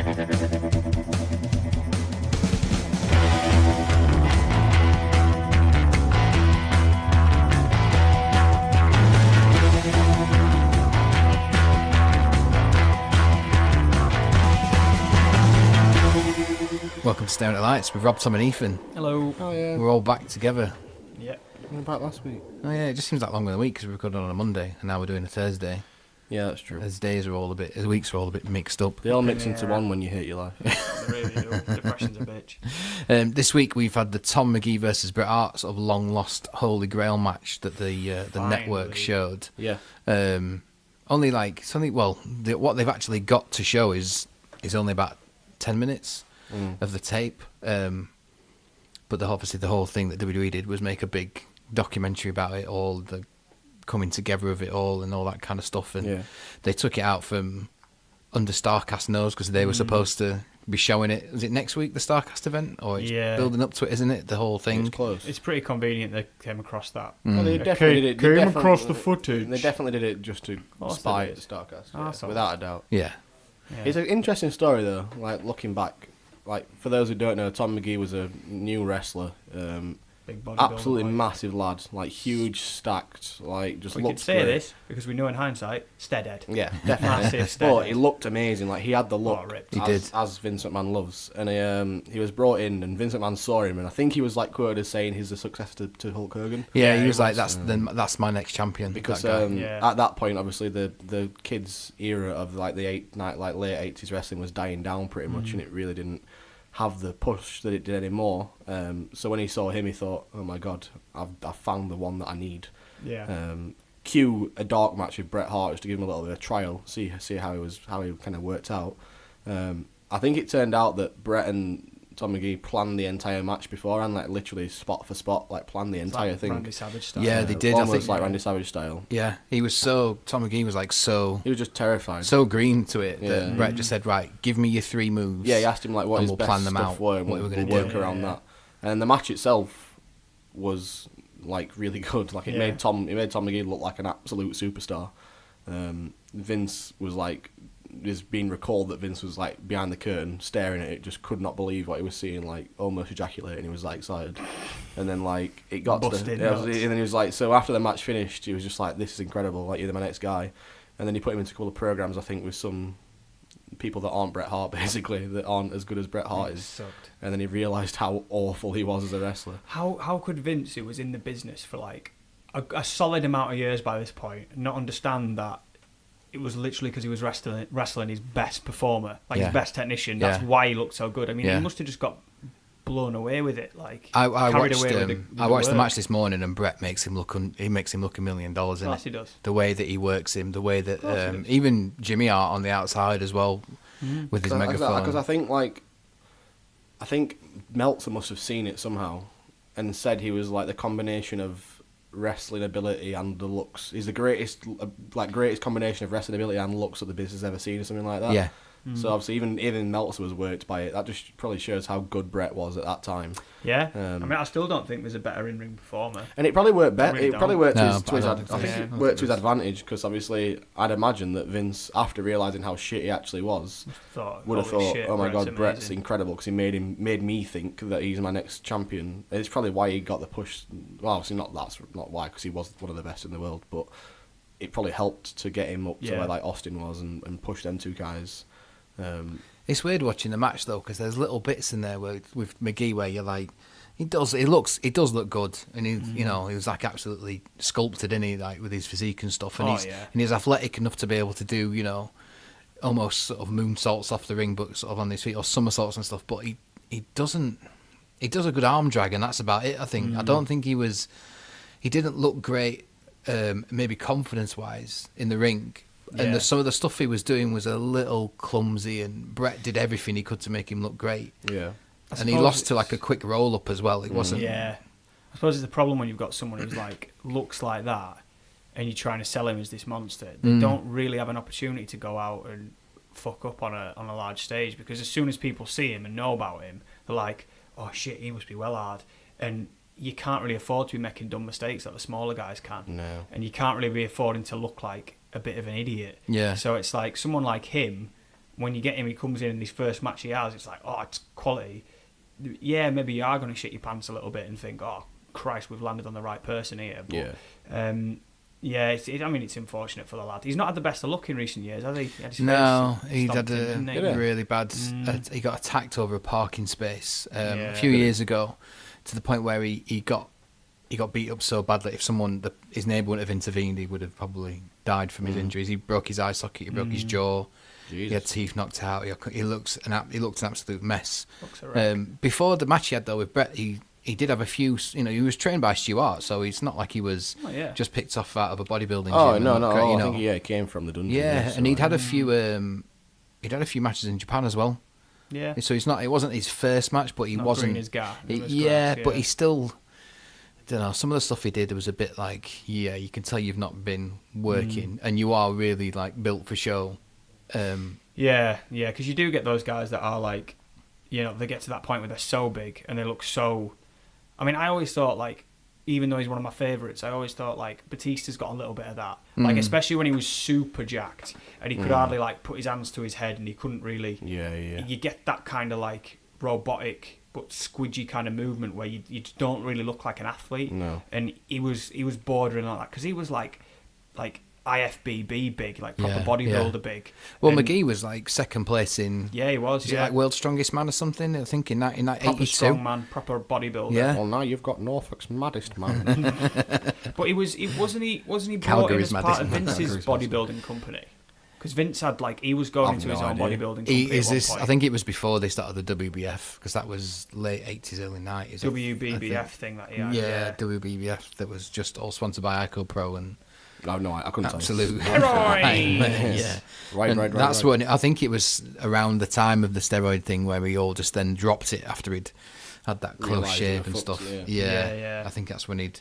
Welcome to Staring at Lights with Rob, Tom and Ethan. Hello. Oh yeah. We're all back together. Yeah. What about last week? Oh yeah, it just seems like longer than a week because we recorded on a Monday and now we're doing a Thursday. Yeah, that's true. As weeks are all a bit mixed up. They all mix into one when you hate your life. They really do. Depression's a bitch. This week we've had the Tom Magee versus Bret Hart sort of long lost Holy Grail match that the network showed. Yeah. What they've actually got to show is only about 10 minutes of the tape. But obviously the whole thing that WWE did was make a big documentary about it all, the coming together of it all and all that kind of stuff. And they took it out from under Starcast nose because they were supposed to be showing it. Is it next week, the Starcast event? Or it's building up to it, isn't it? The whole thing. It's close. It's pretty convenient they came across that. Well, they definitely did it. Came across the footage. They definitely did it just to spy at the Starcast, without a doubt. Yeah. It's an interesting story though. Like looking back, like for those who don't know, Tom Magee was a new wrestler. Big bodybuilder, Absolutely massive lad, like huge, stacked, like just. We looked could say great. this because we know in hindsight, steadhead. Yeah, definitely. Massive But steadhead. he looked amazing. Like he had the look, ripped. He did. as Vince McMahon loves. And he was brought in, and Vince McMahon saw him, and I think he was like quoted as saying he's the successor to Hulk Hogan. Yeah, he was like, that's my next champion. Because that guy. at that point, obviously the kids' era of like the late 80s wrestling was dying down pretty much, and it really didn't have the push that it did anymore. So when he saw him, he thought, "Oh my God, I've found the one that I need." Yeah. Cue a dark match with Bret Hart just to give him a little bit of trial, see how he kind of worked out. I think it turned out that Bret and Tom Magee planned the entire match beforehand, like literally spot for spot, like planned the entire thing. Randy Savage style. Yeah, they did. Almost I think, like Randy Savage style. Yeah, Tom Magee was like He was just terrified. so green to it that Bret just said, right, give me your 3 moves. Yeah, he asked him like what his we'll best plan them stuff out, were, and what we'll we're gonna work do. around that. And the match itself was like really good. Like it made Tom Magee look like an absolute superstar. Vince was like, there's been recalled that Vince was like behind the curtain staring at it, just could not believe what he was seeing, like almost ejaculating. He was like excited, and then like it got to the, and then he was like, so after the match finished, he was just like, this is incredible, like you're my next guy. And then he put him into a couple of programs, I think, with some people that aren't Bret Hart, basically, that aren't as good as Bret Hart is. Sucked. And then he realised how awful he was as a wrestler. How could Vince, who was in the business for like a solid amount of years by this point, not understand that it was literally because he was wrestling his best performer, like his best technician. That's why he looked so good. I mean, he must have just got blown away with it. Like I watched the match this morning, and Bret makes him look $1 million. Of course he does. The way that he works him, the way that even Jimmy Hart on the outside as well with his megaphone. Because I think Meltzer must have seen it somehow and said he was like the combination of wrestling ability and the looks. He's the greatest combination of wrestling ability and looks that the business has ever seen, or something like that. Yeah. So obviously even Meltzer was worked by it. That just probably shows how good Bret was at that time. Yeah. I mean, I still don't think there's a better in-ring performer. And it probably worked better. Really It probably worked No, to his I I don't think think it so. worked to his advantage, because obviously I'd imagine that Vince, after realising how shit he actually was, would have thought, "Oh my God, Bret's incredible," because he made me think that he's my next champion. It's probably why he got the push. Well, obviously that's not why, because he was one of the best in the world, but it probably helped to get him up to where like Austin was and push them two guys. It's weird watching the match though, because there's little bits in there with Magee where you're like, he does look good, and he was like absolutely sculpted, in he, like with his physique and stuff, and he's athletic enough to be able to do almost sort of moonsaults off the ring, but sort of on his feet, or somersaults and stuff. But he does a good arm drag, and that's about it. I think I don't think he didn't look great, maybe confidence wise in the ring. And some of the stuff he was doing was a little clumsy, and Bret did everything he could to make him look great. Yeah. And he lost to like a quick roll up as well. It wasn't. Yeah. I suppose it's the problem when you've got someone who's like looks like that, and you're trying to sell him as this monster. They don't really have an opportunity to go out and fuck up on a large stage, because as soon as people see him and know about him, they're like, "Oh shit, he must be well hard." And you can't really afford to be making dumb mistakes that the smaller guys can. No. And you can't really be affording to look like a bit of an idiot. Yeah. So it's like someone like him when you get him, he comes in his first match he has, it's like, oh, it's quality. Yeah, maybe you are going to shit your pants a little bit and think, oh, Christ, we've landed on the right person here. But, yeah, it's unfortunate for the lad. He's not had the best of luck in recent years, has he? He'd had a really bad... he got attacked over a parking space a few years ago, to the point where he got beat up so badly, if his neighbour wouldn't have intervened, he would have probably died from his injuries. He broke his eye socket, he broke his jaw, Jesus. He had teeth knocked out. He looked an absolute mess. A before the match he had though with Bret, he did have a few. He was trained by Stuart, so it's not like he was just picked off out of a bodybuilding gym. Oh no! I think he came from the dungeon. Yeah, and he'd had a few. He'd had a few matches in Japan as well. Yeah. So he's not. It wasn't his first match, but he not wasn't. His grass, but he still. I don't know. Some of the stuff he did was a bit like, you can tell you've not been working, and you are really like built for show. Because you do get those guys that are like, they get to that point where they're so big and they look so. I mean, I always thought like, even though he's one of my favourites, I always thought like Batista's got a little bit of that. Like especially when he was super jacked and he could hardly like put his hands to his head and he couldn't really. Yeah. You get that kind of like robotic but squidgy kind of movement where you don't really look like an athlete. No. And he was bordering on that because he was like IFBB big, like proper bodybuilder big. Well, Magee was like second place in. Yeah, he was. Was he like world's strongest man or something? I think in that proper 82. strong man, proper bodybuilder. Yeah. Well, now you've got Norfolk's maddest man. But wasn't he brought in Calgary's as part of maddest Vince's bodybuilding company? Because Vince had he was going into his own bodybuilding company. I think it was before they started the WBF, because that was late 80s, early 90s. WBBF thing that he had. Yeah, WBBF that was just all sponsored by Ico Pro and. Oh, no, I couldn't absolute tell you. yeah. Right. That's when I think it was around the time of the steroid thing where we all just then dropped it after he'd had that close shave and stuff. Yeah. I think that's when he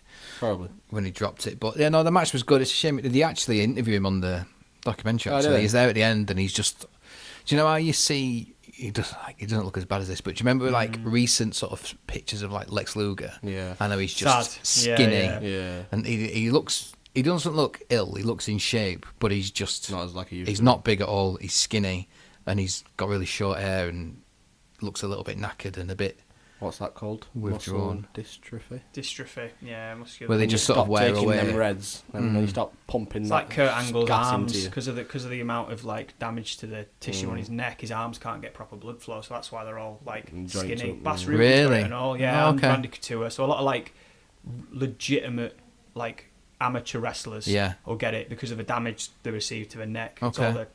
dropped it. But the match was good. It's a shame. Did he actually interview him on the documentary? Actually, he's there at the end, and he's just. Do you know how you see? He doesn't look as bad as this, but do you remember like recent sort of pictures of like Lex Luger? Yeah. I know he's just skinny. Yeah. And he looks. He doesn't look ill. He looks in shape, but he's just not as like he used he's to. Not big at all. He's skinny, and he's got really short hair and looks a little bit knackered and a bit. What's that called? Withdrawn. Dystrophy. Yeah, muscular. Where they just sort of wear taking away. them reds and then you stop pumping. It's like Kurt Angle's arms because of the amount of like damage to the tissue on his neck. His arms can't get proper blood flow, so that's why they're all like skinny. Bass Ruby's really? And all, and Randy Couture. So a lot of like legitimate like amateur wrestlers will get it because of the damage they receive to the neck. Okay. It's all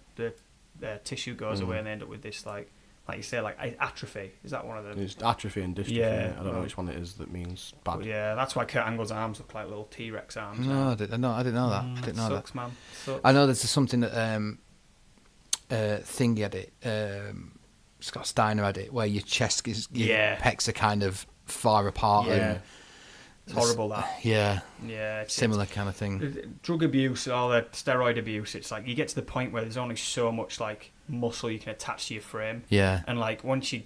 the tissue goes away and they end up with this like you say, like atrophy. Is that one of them? It's atrophy and dystrophy. Yeah, I don't know which one it is that means bad. But yeah, that's why Kurt Angle's arms look like little T-Rex arms. No, I didn't know that. I didn't know sucks, that. Man. Sucks. I know there's something that Thingy had it. Scott Steiner had it, where your chest your pecs are kind of far apart. Yeah. And it's horrible that. Yeah. Yeah. Similar kind of thing. Drug abuse or the steroid abuse, it's like you get to the point where there's only so much like muscle you can attach to your frame. Yeah. And like once you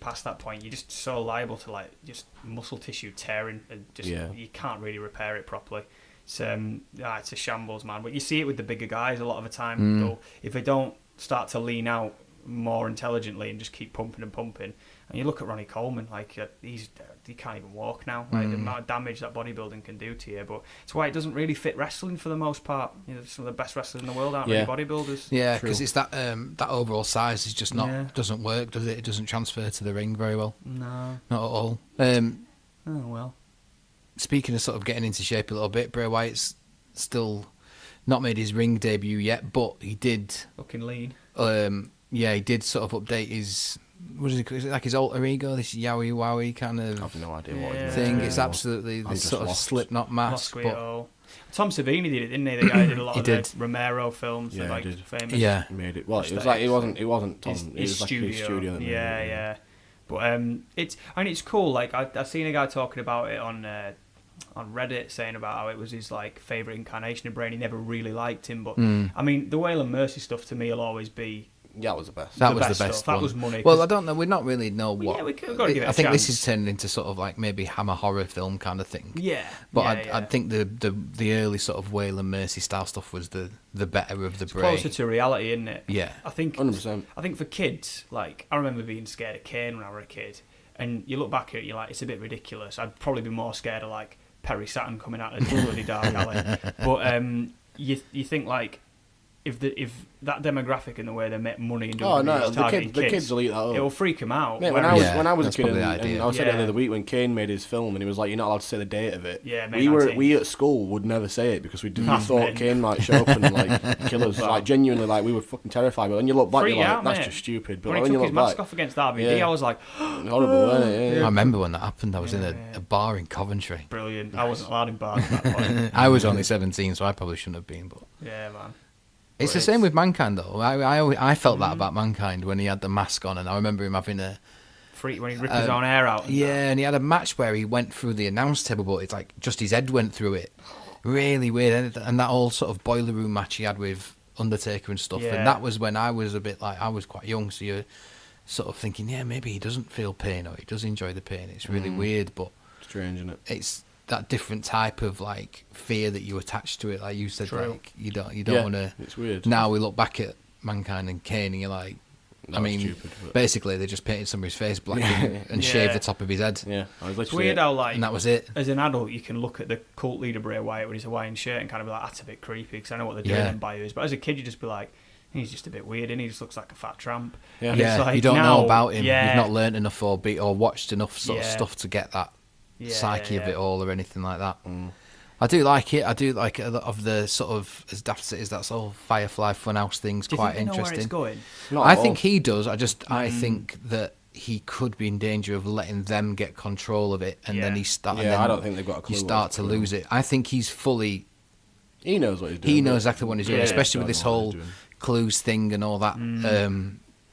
pass that point, you're just so liable to like just muscle tissue tearing and just you can't really repair it properly. It's a shambles, man. But you see it with the bigger guys a lot of the time. Though, if they don't start to lean out more intelligently and just keep pumping and pumping. And you look at Ronnie Coleman, like he can't even walk now. Like the amount of damage that bodybuilding can do to you. But it's why it doesn't really fit wrestling for the most part. Some of the best wrestlers in the world aren't really bodybuilders. Yeah, because it's that overall size is just not doesn't work, does it? It doesn't transfer to the ring very well. No, not at all. Oh well. Speaking of sort of getting into shape a little bit, Bray Wyatt's still not made his ring debut yet, but he did. Looking lean. He did sort of update his. What is it? Is it like his alter ego? This yowie wowie kind of. I have no idea what it is. Thing. It's absolutely this sort of Slipknot mask. Tom Savini did it, didn't he? The guy who did a lot of the Romero films. Yeah, like, he did. Famous. Yeah, he made it. Well, it was like it wasn't Tom. It was studio. like his studio. That yeah. But it's cool. Like I've seen a guy talking about it on Reddit, saying about how it was his like favorite incarnation of Bray. He never really liked him, but I mean the Waylon Mercy stuff to me will always be Yeah, that was the best. That The was best the best stuff. That one. was money, Well, 'cause- I don't know. We're not really know what. Yeah, we've got to give it I a think chance. this is turning into sort of like maybe Hammer horror film kind of thing. Yeah. But yeah, I think the early sort of Whale and Mercy style stuff was the better of the it's Bray. closer to reality, isn't it? Yeah. I think 100%. I think for kids, like I remember being scared of Kane when I was a kid, and you look back at it, you're like, it's a bit ridiculous. I'd probably be more scared of like Perry Saturn coming out of the bloody dark alley. But you think like if that demographic and the way they make money and Oh no, is targeting the kids will eat that up. it will freak them out. Mate, Whereas- Yeah, when I was a that's kid, probably the and idea. I was saying Yeah. the other week when Kane made his film, and he was like, "You're not allowed to say the date of it." Yeah, May 19th. we at school would never say it because we That's thought mint. Kane might show up and like kill us. Wow. Like genuinely, like we were fucking terrified. But when you look back, Freak you're like, out, "That's mate. just stupid." But when when he you took his look mask back, off against RVD, Yeah. I was like, horrible, wasn't it? I remember when that happened. I was in Yeah. a bar in Coventry. brilliant. I wasn't allowed in bars at that point. I was only 17, so I probably shouldn't have been. But Yeah, man. it's But the same with Mankind, though. I felt that about Mankind when he had the mask on, and I remember him having a Freak when he ripped his own hair out. And yeah, and he had a match where he went through the announce table, but it's like just his head went through it. Really weird, and that whole sort of boiler room match he had with Undertaker and stuff, Yeah. and that was when I was a bit like I was quite young, so you're sort of thinking, yeah, maybe he doesn't feel pain or he does enjoy the pain. It's really weird, but Strange, isn't it? it's that different type of like fear that you attach to it. Like you said, True. like you don't Yeah, want to. it's weird. Now we look back at Mankind and Kane, and you're like, That I was mean, stupid, but- basically they just painted somebody's face black and Yeah. shaved the top of his head, Yeah, I was It's literally. weird how like and that was it. as an adult you can look at the cult leader Bray Wyatt with his Hawaiian shirt and kind of be like, that's a bit creepy because I know what they're doing Yeah. in bios. But as a kid you just be like, he's just a bit weird and he just looks like a fat tramp. Yeah. And Yeah, it's like, you don't now- know about him. Yeah, You've not learnt enough or watched enough sort of Yeah. stuff to get that yeah, psyche yeah, of it all or anything like that. Mm. I do like it. I do like a lot of the sort of, as daft as it is, that sort of Firefly Funhouse thing's Do you quite think they know where it's interesting. going? Not I at think all. he does. I think that he could be in danger of letting them get control of it, and then Yeah. he start. Yeah, and then I don't think they've got a clue. You what start it's to doing. lose it. I think he's fully. He knows what he's doing. He knows but- exactly what he's doing, Yeah. especially with Don't this know what whole he's doing. clues thing and all that.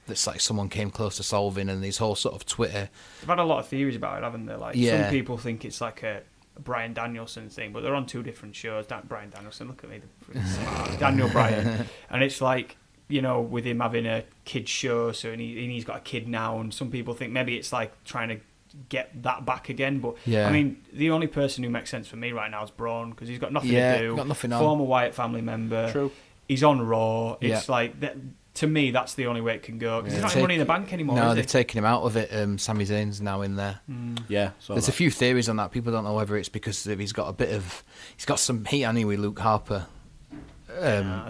That's like someone came close to solving, and this whole sort of Twitter. They've had a lot of theories about it, haven't they? Like Yeah. some people think it's like a Bryan Danielson thing, but they're on two different shows. Bryan Danielson, look at me, the smart Daniel Bryan, and it's like, you know, with him having a kid show, so and he's got a kid now, and some people think maybe it's like trying to get that back again. But Yeah. I mean, the only person who makes sense for me right now is Braun because he's got nothing Yeah, to do. got nothing on. Former Wyatt family member. True. He's on Raw. It's Yeah. like that. To me, that's the only way it can go because he's Yeah. not in Money in the Bank anymore. No, is they've he? taken him out of it. Sami Zayn's now in there. Yeah, so There's a few theories on that. People don't know whether it's because he's got some heat on him with Luke Harper.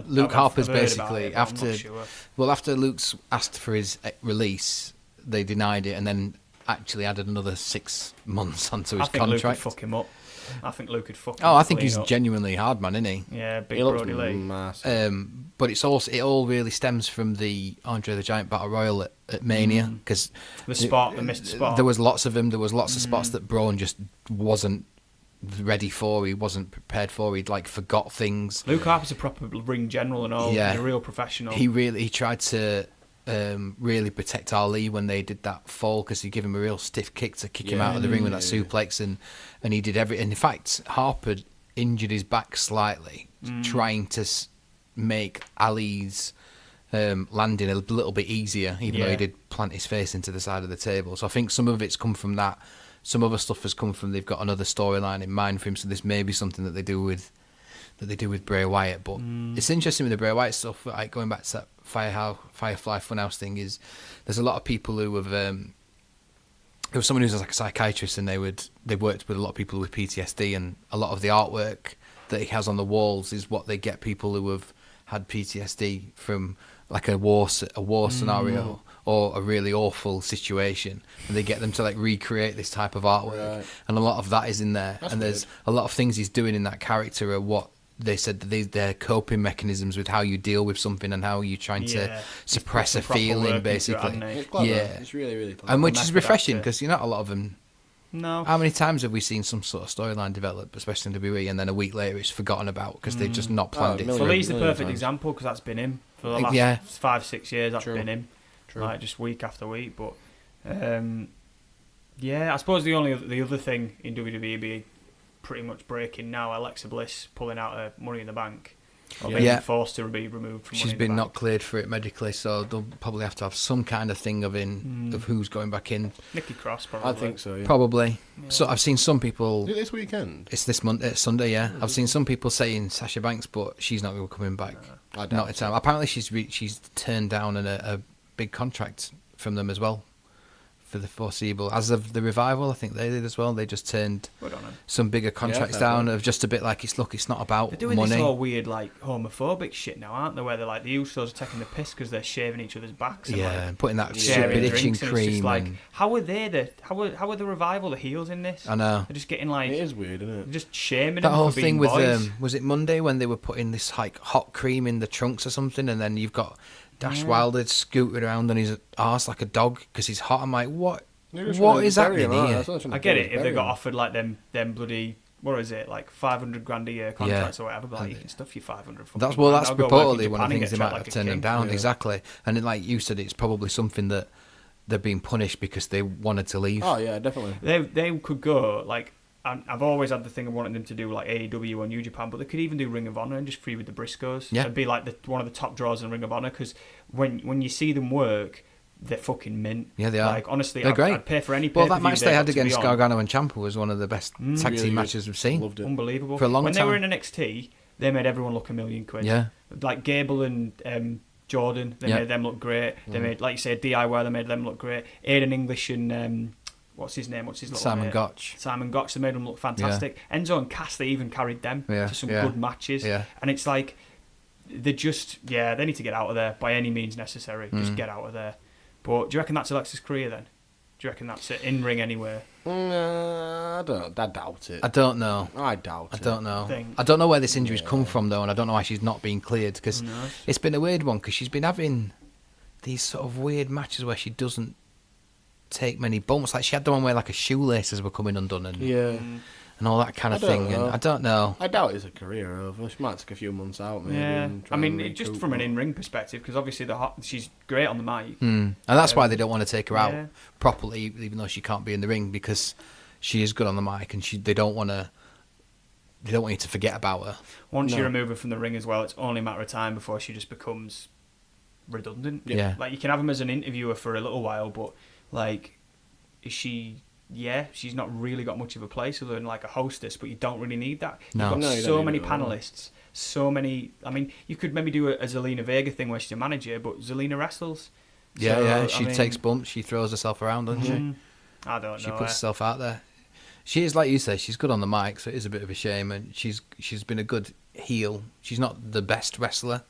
Luke Harper's I've heard about basically it, but I'm not after sure. after Luke's asked for his release, they denied it and then actually added another 6 months onto I his think Luke could contract. fuck him up. I think Luke could fuck him Oh, I think clean he's up. genuinely hard man, isn't he? Yeah, big he looks Brody Lee. massive. But it all really stems from the Andre the Giant Battle Royal at Mania because The missed spot. there was lots of them. There was lots of spots that Braun just wasn't ready for. He wasn't prepared for. He'd like forgot things. Luke Harper's a proper ring general and all. Yeah. He's a real professional. He tried to really protect Ali when they did that fall because he gave him a real stiff kick to kick him out of the ring with that suplex and he did everything. In fact, Harper injured his back slightly trying to make Ali's landing a little bit easier, even though Yeah. he did plant his face into the side of the table. So I think some of it's come from that. Some other stuff has come from they've got another storyline in mind for him. So this may be something that they do with Bray Wyatt. But it's interesting with the Bray Wyatt stuff. Like going back to that Firefly Funhouse thing, is there's a lot of people who have. There was someone who's like a psychiatrist, and they worked with a lot of people with PTSD, and a lot of the artwork that he has on the walls is what they get people who have had PTSD from like a war scenario or a really awful situation, and they get them to like recreate this type of artwork, Right. and a lot of that is in there. That's and there's weird. a lot of things he's doing in that character are what they said that they're coping mechanisms with how you deal with something and how you're trying to Yeah. suppress a He's put some proper work feeling, into it, basically. hasn't he? It's clever. Yeah. It's really, really clever. And which is method refreshing actor. because you're not a lot of them. No. How many times have we seen some sort of storyline develop, especially in WWE, and then a week later it's forgotten about because they've just not planned Oh, it million. through? Well, he's the million perfect times. example because that's been him for the last Yeah. 5-6 years. That's True. been him, True. like just week after week. But yeah, I suppose the other thing in WWE be pretty much breaking now. Alexa Bliss pulling out her Money in the Bank. or being forced to be removed from. She's been not cleared for it medically, so they'll probably have to have some kind of thing of who's going back in. Nikki Cross, probably. I think so. Yeah. Probably. Yeah. So I've seen some people. Is it this weekend? It's this Sunday. Yeah, I've seen some people saying Sasha Banks, but she's not going to be coming back. Not in time. Apparently, she's turned down a big contract from them as well for the foreseeable. As of the Revival, I think they did as well. They just turned some bigger contracts down of just a bit like it's not about they're doing money. This all weird like homophobic shit now, aren't they? Where they're like the Usos are taking the piss because they're shaving each other's backs. And and putting that sharing stupid itching drinks, and cream. it's just like, how are they how are the Revival the heels in this? I know. They're just getting like It is weird, isn't it? just shaming That them whole for being thing with boys. was it Monday when they were putting this like hot cream in the trunks or something, and then you've got Dash Wilder scooting around on his arse like a dog because he's hot. I'm like, what? What is happening here? I get it if they got offered like them bloody, what is it, like 500 grand a year contracts or whatever, but like, you can stuff you 500. That's reportedly one of the things they might have turned them down. Exactly, and then, like you said, it's probably something that they're being punished because they wanted to leave. Oh yeah, definitely. They could go like. I've always had the thing of wanting them to do like AEW or New Japan, but they could even do Ring of Honor and just free with the Briscoes. Yeah, and be like one of the top draws in Ring of Honor because when you see them work. They're fucking mint. Yeah, they are. Like, honestly, they're great. I'd pay for any pay-per-view. Well, that match they had against Gargano and Ciampa was one of the best tag team matches we've seen. Loved it. Unbelievable. For a long time. When they were in NXT, they made everyone look £1,000,000. Yeah. Like Gable and Jordan, they made them look great. They made, like you said, DIY, they made them look great. Aiden English and... what's his name? What's his little Simon mate? Gotch. Simon Gotch, they made them look fantastic. Enzo and Cass, they even carried them to some good matches. Yeah. And it's like, they just... Yeah, they need to get out of there by any means necessary. Just get out of there. But do you reckon that's Alexa's career then? Do you reckon that's it? In-ring anywhere? I doubt it. I don't know. I doubt it. I don't know. I don't know where this injury's come from, though, and I don't know why she's not being cleared, because it's been a weird one, because she's been having these sort of weird matches where she doesn't take many bumps. Like, she had the one where, like, her shoelaces were coming undone and all that kind of thing. And I don't know. I doubt it's a career over. She might take a few months out, maybe. Yeah, I mean, just from an in-ring perspective, because obviously she's great on the mic. And that's why they don't want to take her out properly, even though she can't be in the ring, because she is good on the mic, and they don't want you to forget about her. Once you remove her from the ring as well, it's only a matter of time before she just becomes redundant. Yeah. Like, you can have him as an interviewer for a little while, but, like, is she... Yeah, she's not really got much of a place other than like a hostess, but you don't really need that. No. You've got you so don't many need it, panelists, so many... I mean, you could maybe do a Zelina Vega thing where she's a manager, but Zelina wrestles. She takes bumps, she throws herself around, doesn't she? I don't know. She puts herself out there. She is, like you say, she's good on the mic, so it is a bit of a shame, and she's been a good heel. She's not the best wrestler,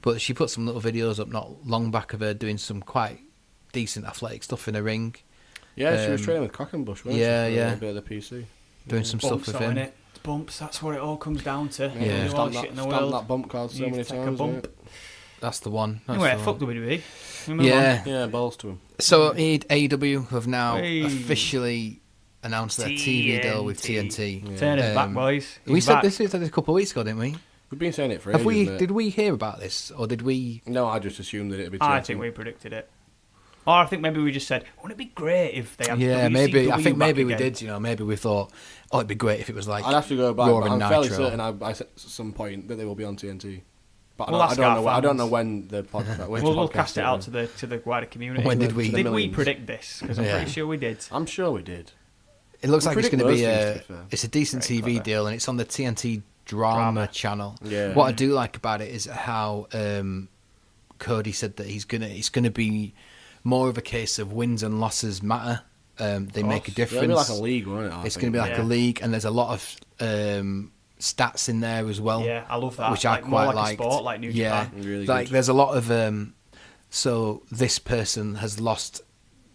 but she put some little videos up not long back of her doing some quite decent athletic stuff in a ring. Yeah, she was training with Quackenbush, wasn't she? A bit of the PC. Doing some stuff with him. Bumps, that's what it all comes down to. Yeah. Stamp that bump card so many times. Bump. That's the one. Anyway, fuck WWE. Yeah, balls to him. So AEW have now officially announced their TV deal with TNT. Yeah. Turn his back, boys. We said this a couple of weeks ago, didn't we? We've been saying it for ages. Did we hear about this, or did we? No, I just assumed that it'd be TNT. I think we predicted it. Or I think maybe we just said, wouldn't it be great if they had WCW maybe. I think maybe we again? did. Maybe we thought, it'd be great if it was like. I'd have to go back. Raw But and I'm fairly Nitro. certain I said at some point that they will be on TNT. But We'll I don't know when the podcast. We'll cast it out to the wider community. When did we? Did we predict this? Because I'm pretty sure we did. I'm sure we did. It looks like it's going to be it's a decent Very TV clever. deal, and it's on the TNT Drama channel. Yeah. What I do like about it is how Cody said that it's going to be more of a case of wins and losses matter. They make a difference. It'll be like a league, won't it? It's going to be like a league, and there's a lot of stats in there as well. Yeah, I love that. Which I quite more like liked. a sport, like New Japan. Really like good. there's a lot of so this person has lost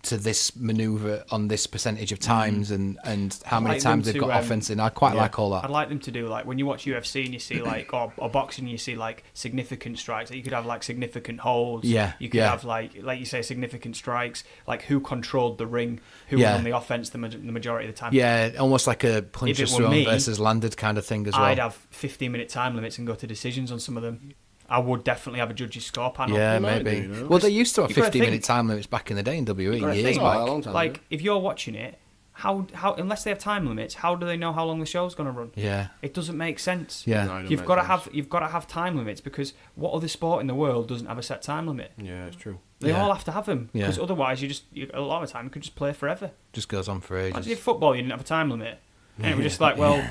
to this maneuver on this percentage of times, and how many like times them they've to, got offense in. I quite like all that. I'd like them to do like when you watch UFC and you see like or boxing, you see like significant strikes. Like, you could have like significant holds. Yeah, you could have like you say significant strikes. Like who controlled the ring, who was on the offense the majority of the time. Yeah, almost like a punches thrown versus landed kind of thing as well. I'd have 15-minute time limits and go to decisions on some of them. I would definitely have a judge's score panel. Yeah, maybe. Well, they used to have You gotta 15-minute time limits back in the day in WWE years back. Like, if you're watching it how unless they have time limits, how do they know how long the show's going to run? Yeah. It doesn't make sense. Yeah. No, it doesn't You've make got to sense. have time limits, because what other sport in the world doesn't have a set time limit? Yeah, it's true. They Yeah. all have to have them, Yeah. because otherwise a lot of the time you could just play forever. Just goes on for ages. Imagine if football you didn't have a time limit, and it was just like, well,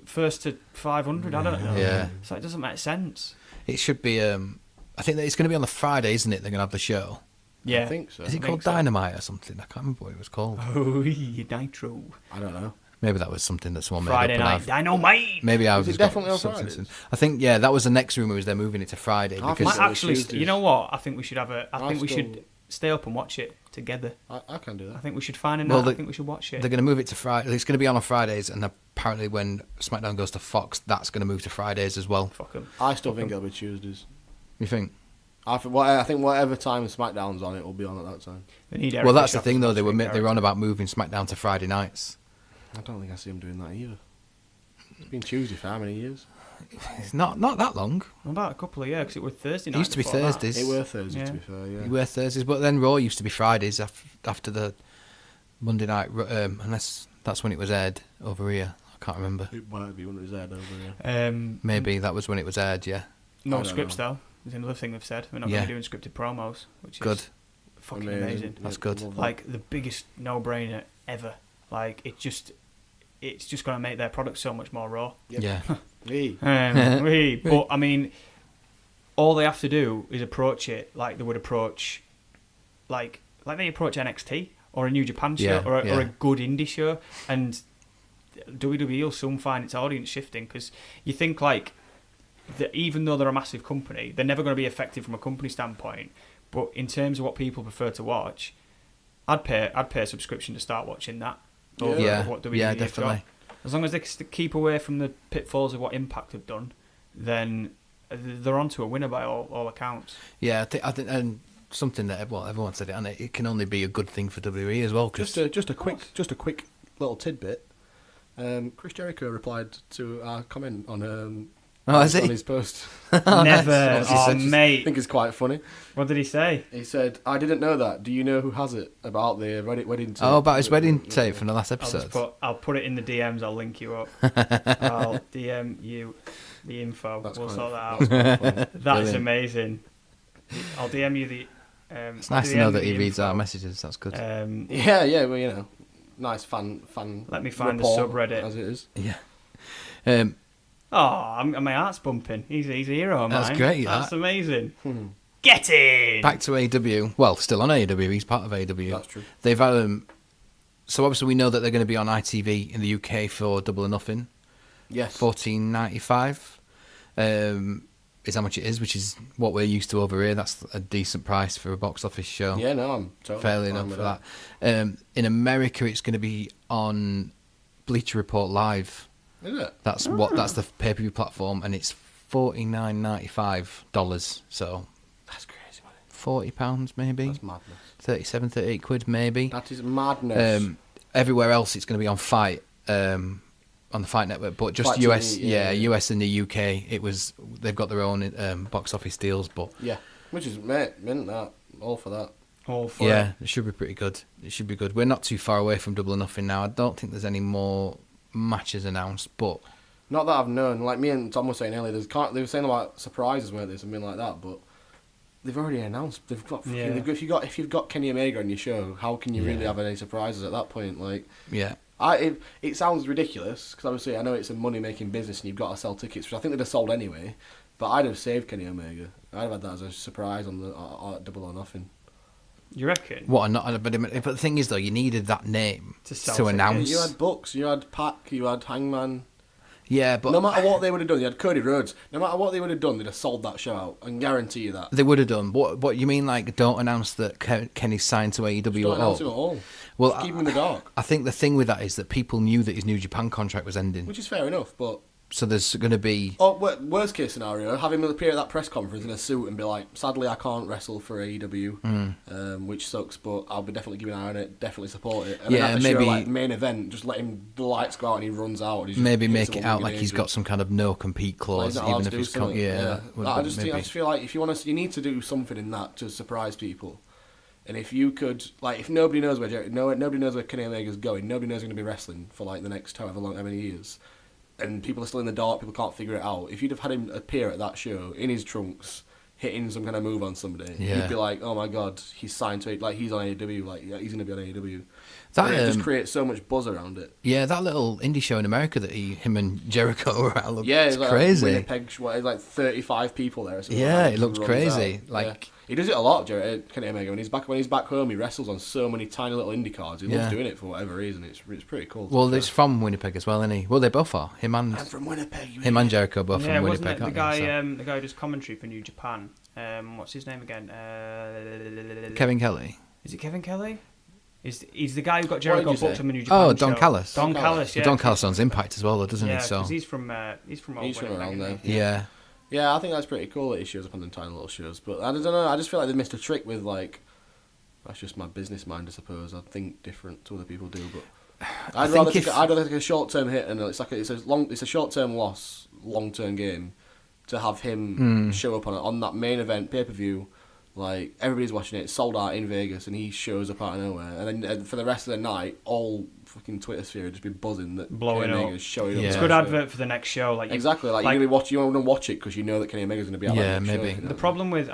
first to 500. I don't know. Yeah. So it doesn't make sense. It should be. I think that it's going to be on the Friday, isn't it? They're going to have the show. Yeah. I think so. Is it think called so. Dynamite or something? I can't remember what it was called. Oh, Nitro. I don't know. Maybe that was something that someone Friday made up. night and Dynamite. Maybe I Is was it definitely on something. Fridays? I think that was the next rumor, is they're moving it to Friday I because think Might actually, Tuesdays. you know what? I think we should have a. I I think we still- should stay up and watch it together. I can do I that. think we should find a Well, night. I the- think we should watch it. they're going to move it to Friday. It's going to be on Fridays, and apparently when SmackDown goes to Fox, that's going to move to Fridays as well. Fuck 'em. I still think it'll be Tuesdays. You think? I think whatever time SmackDown's on, it will be on at that time. They need Eric Well, that's the Bischoff thing as though. well They to were be they were on character. about moving SmackDown to Friday nights. I don't think I see them doing that either. It's been Tuesday for how many years? It's not that long. About a couple of years, because it was Thursday night. It used to be before that. Thursdays. It were Thursdays, Yeah. to be fair, yeah. You were Thursdays, but then Raw used to be Fridays after the Monday night, unless that's when it was aired over here. I can't remember. It might be when it was aired over there. Maybe that was when it was aired. Yeah, No I don't scripts know. though. There's another thing they've said. We're not Yeah. going to be doing scripted promos, which good. is fucking amazing. That's Yeah, good. love that. Like the biggest no-brainer ever. Like it's just going to make their product so much more raw. Yep. Yeah, Hey. But I mean, all they have to do is approach it like they would approach, like they approach NXT or a New Japan show Yeah, or a yeah. good indie show, and WWE will soon find its audience shifting, because you think like that even though they're a massive company, they're never going to be effective from a company standpoint. But in terms of what people prefer to watch, I'd pay a subscription to start watching that. Over yeah, what WWE yeah, have got. definitely. As long as they keep away from the pitfalls of what Impact have done, then they're onto a winner by all accounts. Yeah, I think, and something that everyone said it, and it can only be a good thing for WWE as well. Cause Just a quick little tidbit. Chris Jericho replied to our comment on has he? on his post. Never. Nice. Oh, I mate. think it's quite funny. What did he say? He said, "I didn't know that. Do you know who has it about the wedding tape?" Oh, about his wedding tape from the last I'll episode. I'll put it in the DMs. I'll link you up. I'll DM you the info. That's we'll quite- sort that out. that's quite funny. That is Brilliant. amazing. I'll DM you the. It's nice to know that he reads our messages. That's good. Yeah. Well, you know, nice fan. Let me find the rapport, subreddit. as it is. Yeah. My heart's pumping. He's a hero of mine. That's great, That's that. amazing. Get in. Back to AEW. Well, still on AEW. He's part of AEW. That's true. They've so obviously we know that they're going to be on ITV in the UK for Double or Nothing. Yes. $14.95 is how much it is, which is what we're used to over here. That's a decent price for a box office show. Yeah, no, I'm totally Fairly fine enough with for that. In America, it's going to be on Bleacher Report Live. Is it? That's the pay-per-view platform, and it's $49.95. So That's crazy, man. £40 maybe. That's madness. 37, 38 quid maybe. That is madness. Everywhere else, it's going to be on Fight. On the Fight Network, but just Fight US, TV, yeah. US and the UK, they've got their own box office deals, but Yeah, which is mint that. All for that. All for yeah, it should be pretty good. It should be good. We're not too far away from Double or Nothing now. I don't think there's any more matches announced, but Not that I've known. Like me and Tom were saying earlier, they were saying about surprises, weren't they? Something like that, but they've already announced. They've got. Yeah. If you've got Kenny Omega on your show, how can you really Yeah. have any surprises at that point? Like, yeah, it sounds ridiculous because obviously I know it's a money making business and you've got to sell tickets, which I think they'd have sold anyway. But I'd have saved Kenny Omega. I'd have had that as a surprise on the Double or Nothing. You reckon? what? But the thing is, though, you needed that name To sell to tickets. announce. You had Bucks, you had Pac, you had Hangman. Yeah, but No matter what they would have done, you had Cody Rhodes. No matter what they would have done, they'd have sold that show out. I can guarantee you that. they would have done. What you mean? Like, don't announce that Kenny's signed to AEW Don't at all? announce it at all. Well, Just keep him in the dark. I think the thing with that is that people knew that his New Japan contract was ending, Which is fair enough, but... so there's going to be. Worst case scenario, have him appear at that press conference in a suit and be like, sadly I can't wrestle for AEW, which sucks, but I'll be definitely keeping an eye on it, definitely support it. And Yeah, then at the maybe- show, like, main event, just let him, the lights go out and he runs out. And he just Maybe hits make a it out woman like he's got some kind of no compete Like, clause, he's not allowed even to if do he's something, that would I maybe. just feel like if you want to, you need to do something in that to surprise people. And if you could, like, if nobody knows where nobody knows where Kenny Omega's going, nobody knows he's going to be wrestling for like the next how many years, and people are still in the dark, people can't figure it out. If you'd have had him appear at that show in his trunks, hitting some kind of move on somebody, you'd be like, oh my god, he's signed to it, like he's on AEW, like he's going to be on AEW. That just creates so much buzz around it. Yeah, that little indie show in America that him and Jericho were at looked it's crazy. Winnipeg, like 35 people there. Or yeah, it looks crazy. Like he does it a lot, Kenny Omega. When he's back home, he wrestles on so many tiny little indie cards. He loves doing it for whatever reason. It's pretty cool. Well, it's from Winnipeg as well, isn't he? Well, they both are. I'm from Winnipeg. Him and Jericho both from Winnipeg. The guy who does commentary for New Japan. What's his name again? Kevin Kelly. Is it Kevin Kelly? He's the guy who got Jericho booked on the New Japan show. Oh, Don Callis. Don Callis, yeah. Don Callis owns Impact as well, doesn't he? So he's from Winnipeg, around there. Yeah. Yeah, I think that's pretty cool that he shows up on the tiny little shows. But I don't know, I just feel like they missed a trick with, like, that's just my business mind, I suppose. I think different to other people do, but I'd rather take a short-term hit, and it's a short-term loss, long-term game, to have him show up on that main event pay-per-view. Like, everybody's watching it, it's sold out in Vegas, and he shows up out of nowhere. And then for the rest of the night, all fucking Twitter sphere would just be buzzing that blowing Kenny Omega's showing up. It's a good advert for the next show. Exactly, like you want to watch it because you know that Kenny Omega's going to be out. Yeah, maybe. Show, the problem with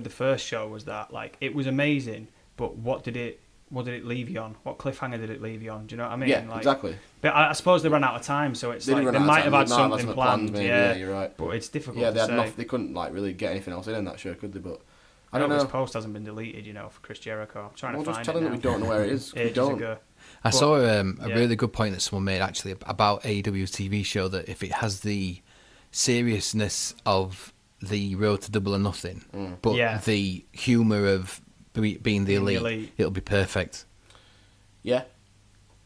the first show was that, like, it was amazing, but what did it leave you on? What cliffhanger did it leave you on? Do you know what I mean? Yeah, like, exactly. But I suppose they ran out of time, so it's like they might have had something planned. Maybe, yeah, you're right. But it's difficult. Yeah, to say. They couldn't like really get anything else in that show, could they? But I don't know. His post hasn't been deleted, for Chris Jericho. I'm trying to find it. Just tell him that we don't know where it is. We don't. I saw a really good point that someone made actually about AEW's TV show, that if it has the seriousness of the Road to Double or Nothing, but the humour of being the elite, it'll be perfect. Yeah.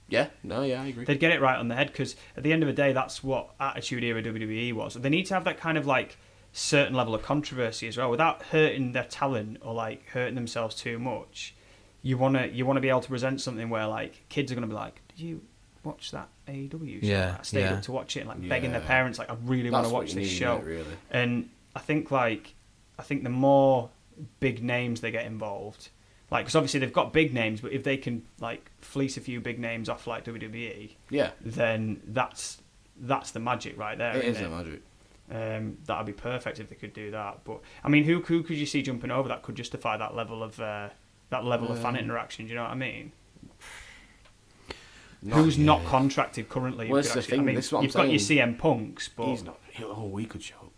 Yeah, I agree. They'd get it right on the head, because at the end of the day, that's what Attitude Era WWE was. They need to have that kind of like certain level of controversy as well, without hurting their talent or like hurting themselves too much. You wanna be able to present something where like kids are gonna be like, "Did you watch that AEW show?" Yeah, I stayed up to watch it, and like begging their parents, like, "I really want to watch this show." Really. And I think the more big names they get involved, like, because obviously they've got big names, but if they can like fleece a few big names off like WWE, then that's the magic right there. It is the magic. That'd be perfect if they could do that. But I mean, who could you see jumping over that could justify that level of fan interaction? Do you know what I I mean? Who's not contracted currently? Well, that's the thing. You've got your CM Punks, but he's not. We could show up.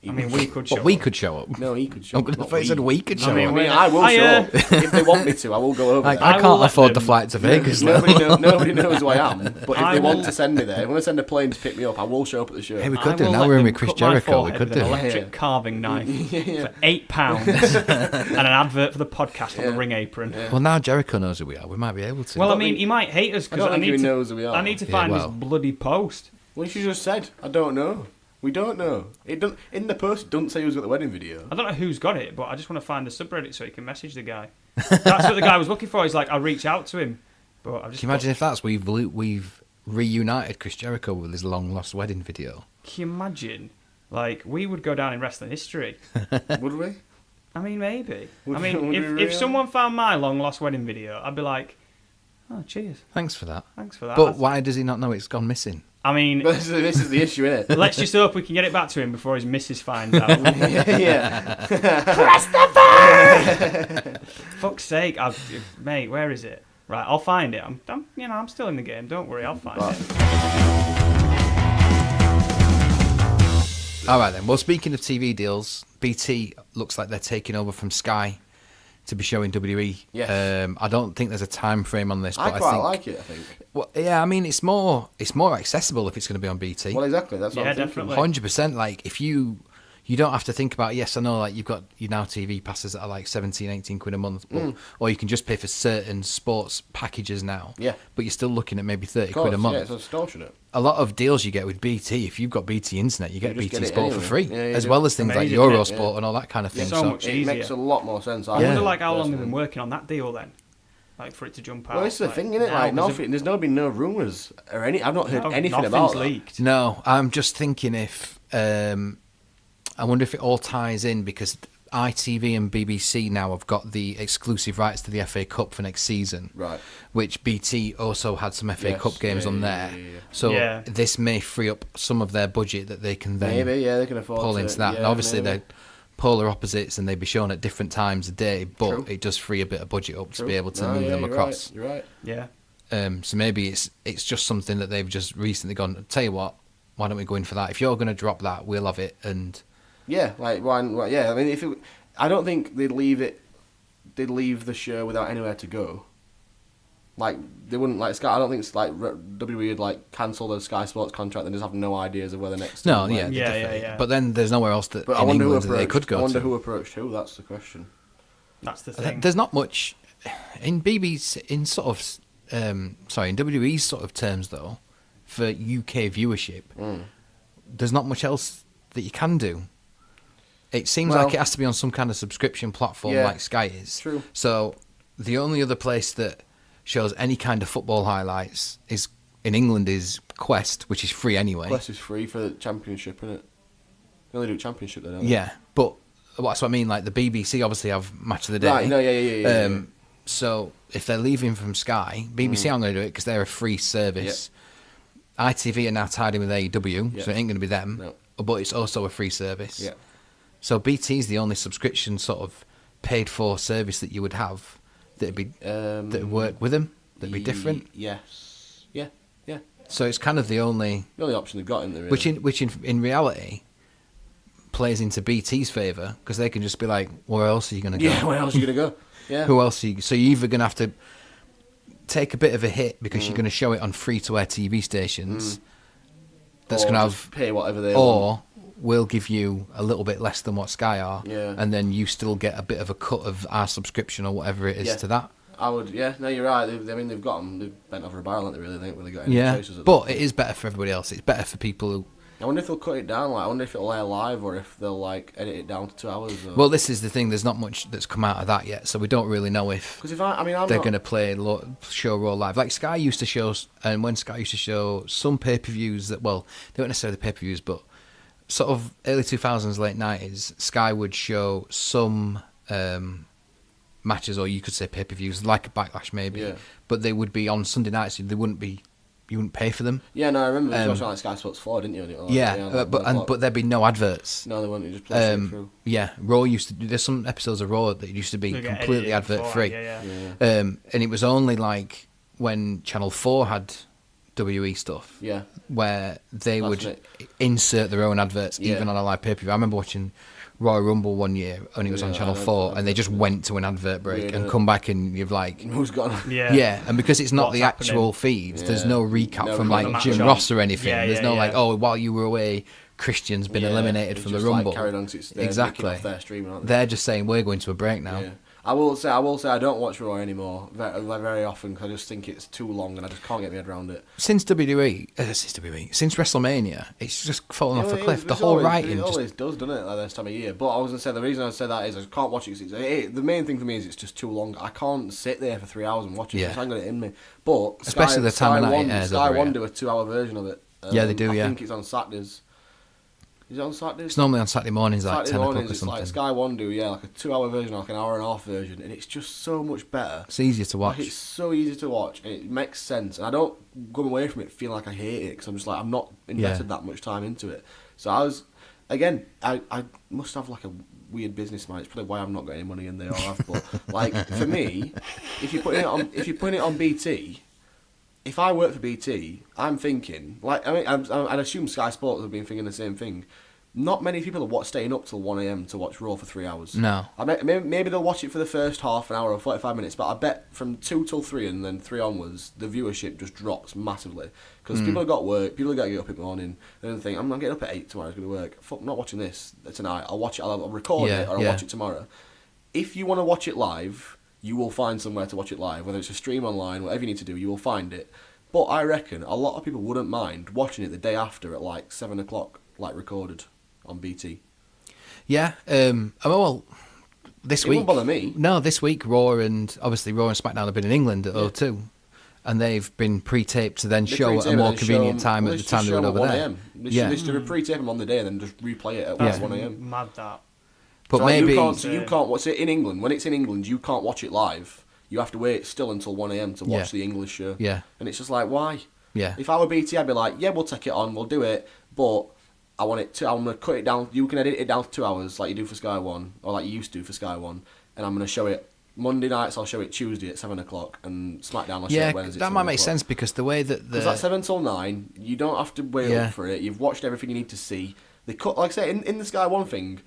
We could show up. We could show up. No, he could show up. I thought you said we could show up. I will show up. If they want me to, I will go over there. I can't afford the flight to Vegas. Nobody knows who I am. But if they want to send me there, if they want to send a plane to pick me up, I will show up at the show. Hey, we could do. Now we're in with Chris Jericho. We could do. An electric carving knife for £8 and an advert for the podcast on the ring apron. Well, now Jericho knows who we are. We might be able to. Well, I mean, he might hate us because I need to find his bloody post. Well, you just said, I don't know. We don't know. In the post, it doesn't say who's got the wedding video. I don't know who's got it, but I just want to find the subreddit so you can message the guy. That's what the guy was looking for. He's like, I'll reach out to him. But I've just can you imagine if that's we've reunited Chris Jericho with his long lost wedding video? Can you imagine? Like, we would go down in wrestling history. Would we? I mean, maybe. If someone found my long lost wedding video, I'd be like, oh, cheers. Thanks for that. But why does he not know it's gone missing? I mean, this is the issue, isn't it? Let's just hope we can get it back to him before his missus finds out. Yeah. Press the button! Fuck's sake, mate, where is it? Right, I'll find it. I'm still in the game. Don't worry, I'll find it. All right then. Well, speaking of TV deals, BT looks like they're taking over from Sky to be showing WWE. Yes. I don't think there's a time frame on this, but I quite like it. I think. Well, yeah, I mean, it's more accessible if it's going to be on BT. Well, exactly. That's what I'm definitely. 100%. Like, if you don't have to think about. Yes, I know. Like, you've got your Now TV passes that are like 17, 18 quid a month, but, or you can just pay for certain sports packages now. Yeah. But you're still looking at maybe 30 quid a month. Yeah, it's extortionate. A lot of deals you get with BT, if you've got BT Internet, you get BT Sport for free, as well as things like Eurosport and all that kind of thing. So much easier. It makes a lot more sense. I wonder how long they've been working on that deal then, like for it to jump out. Well, it's the thing, isn't it? Like, there's been no rumours or any. I've not heard anything about that. Leaked. No, I'm just thinking if I wonder if it all ties in, because ITV and BBC now have got the exclusive rights to the FA Cup for next season. Right. Which BT also had some FA Cup games on there. Yeah. So this may free up some of their budget that they can then they can afford pull to, into that. Yeah, and obviously they're polar opposites and they'd be shown at different times a day, but it does free a bit of budget up to be able to move them across. You're right. Yeah. So maybe it's just something that they've just recently gone, tell you what, why don't we go in for that? If you're going to drop that, we'll have it. And yeah, like why? Yeah, I mean, I don't think they'd leave the show without anywhere to go. Like they wouldn't like Sky. I don't think it's like WWE would like cancel the Sky Sports contract and just have no ideas of where the next. Yeah. But then there's nowhere else that but in England that they could go. I wonder to. who approached who. That's the question. That's the thing. There's not much in BBC in sort of in WWE's sort of terms though for UK viewership. There's not much else that you can do. It seems like it has to be on some kind of subscription platform like Sky is. True. So the only other place that shows any kind of football highlights is in England is Quest, which is free anyway. Quest is free for the Championship, isn't it? They only do Championship, they don't. Yeah, but that's what I mean. Like the BBC obviously have Match of the Day. Right. No. Yeah. So if they're leaving from Sky, BBC aren't going to do it because they're a free service. Yeah. ITV are now tied in with AEW, so it ain't going to be them. No. But it's also a free service. Yeah. So BT is the only subscription sort of paid for service that you would have that'd be that work with them, that'd be different. Yes. Yeah. So it's kind of the only option they've got in there. Really. Which in reality plays into BT's favour because they can just be like, where else are you going to go? Yeah, where else are you going to go? Yeah. Who else are you? So you're either going to have to take a bit of a hit because you're going to show it on free-to-air TV stations. That's going to have pay whatever they want. We'll give you a little bit less than what Sky are, and then you still get a bit of a cut of our subscription or whatever it is to that. I would, no, you're right. They've got them. They've bent over a barrel, haven't they? Really, they ain't really got any choices. But it is better for everybody else. It's better for people who. I wonder if they'll cut it down. Like, I wonder if it'll air live or if they'll like edit it down to 2 hours. Or... Well, this is the thing. There's not much that's come out of that yet, so we don't really know if. Because I'm going to play show Raw live. Like Sky used to show, and when Sky used to show some pay-per-views they weren't necessarily pay-per-views, but sort of early 2000s, late 90s, Sky would show some matches, or you could say pay-per-views, like a Backlash maybe, but they would be on Sunday nights. So they wouldn't be. You wouldn't pay for them. Yeah, no, I remember you watching like Sky Sports 4, didn't you? But there'd be no adverts. No, they wouldn't. You just play straight through. Yeah, Raw used to. There's some episodes of Raw that used to be completely advert free. And it was only like when Channel 4 had WWE stuff. Yeah. Where they would insert their own adverts even on a live pay-per-view. I remember watching Royal Rumble one year, and it was on Channel 4, and they just went to an advert break and come back, and you've like, who's gone? Yeah, and because it's not the actual feeds, there's no recap from like Jim Ross or anything. There's no like, oh, while you were away, Christian's been eliminated from the Rumble. Like, carried on 'cause it's exactly. Their stream, aren't they? They're just saying we're going to a break now. Yeah. I will say I don't watch Raw anymore very often because I just think it's too long and I just can't get my head around it. Since WrestleMania, it's just fallen off a cliff. The whole writing it always does, doesn't it? Like this time of year. But I was gonna say the reason I say that is I can't watch it. The main thing for me is it's just too long. I can't sit there for 3 hours and watch it. I haven't got it in me. But especially the time of night it airs. Sky One do a 2 hour version of it. They do. I think it's on Saturdays. Is it on Saturdays? It's normally on Saturday mornings, like 10 o'clock or something. Like Sky One do, like a 2 hour version, like an hour and a half version, and it's just so much better. It's easier to watch. Like, it's so easy to watch, and it makes sense. And I don't go away from it feeling like I hate it, because I'm just like, I'm not invested that much time into it. So I must have like a weird business mind. It's probably why I'm not getting any money in there or have. But like for me, if you're putting it on BT. If I work for BT, I'm thinking, like, I mean, I'd assume Sky Sports have been thinking the same thing. Not many people are staying up till 1 a.m. to watch Raw for 3 hours. No. Maybe they'll watch it for the first half an hour or 45 minutes, but I bet from 2 till 3 and then 3 onwards, the viewership just drops massively. Because people have got work, people have got to get up in the morning, they don't think, I'm not getting up at 8 tomorrow, I'm going to work. Fuck, I'm not watching this tonight. I'll watch it, I'll record it, or I'll watch it tomorrow. If you want to watch it live, you will find somewhere to watch it live, whether it's a stream online, whatever you need to do, you will find it. But I reckon a lot of people wouldn't mind watching it the day after at like 7 o'clock, like recorded on BT. Yeah. Well, this week. It won't bother me. No, this week Raw and SmackDown have been in England at O2, and they've been pre-taped to then show at a more convenient time at the time they were over there. They should pre-tape them on the day and then just replay it at 1 a.m. Mad that. But so maybe you can't watch it in England. When it's in England, you can't watch it live. You have to wait still until 1 a.m. to watch the English show. Yeah. And it's just like, why? Yeah. If I were BT, I'd be like, yeah, we'll take it on, we'll do it, but I'm going to cut it down. You can edit it down to 2 hours like you do for Sky One, or like you used to for Sky One, and I'm going to show it Monday nights, I'll show it Tuesday at 7 o'clock, and SmackDown I'll show it Wednesday at 7 that might make o'clock. sense, because the way that Because that's 7 till 9, you don't have to wait up for it, you've watched everything you need to see. They cut, like I say, in the Sky One thing,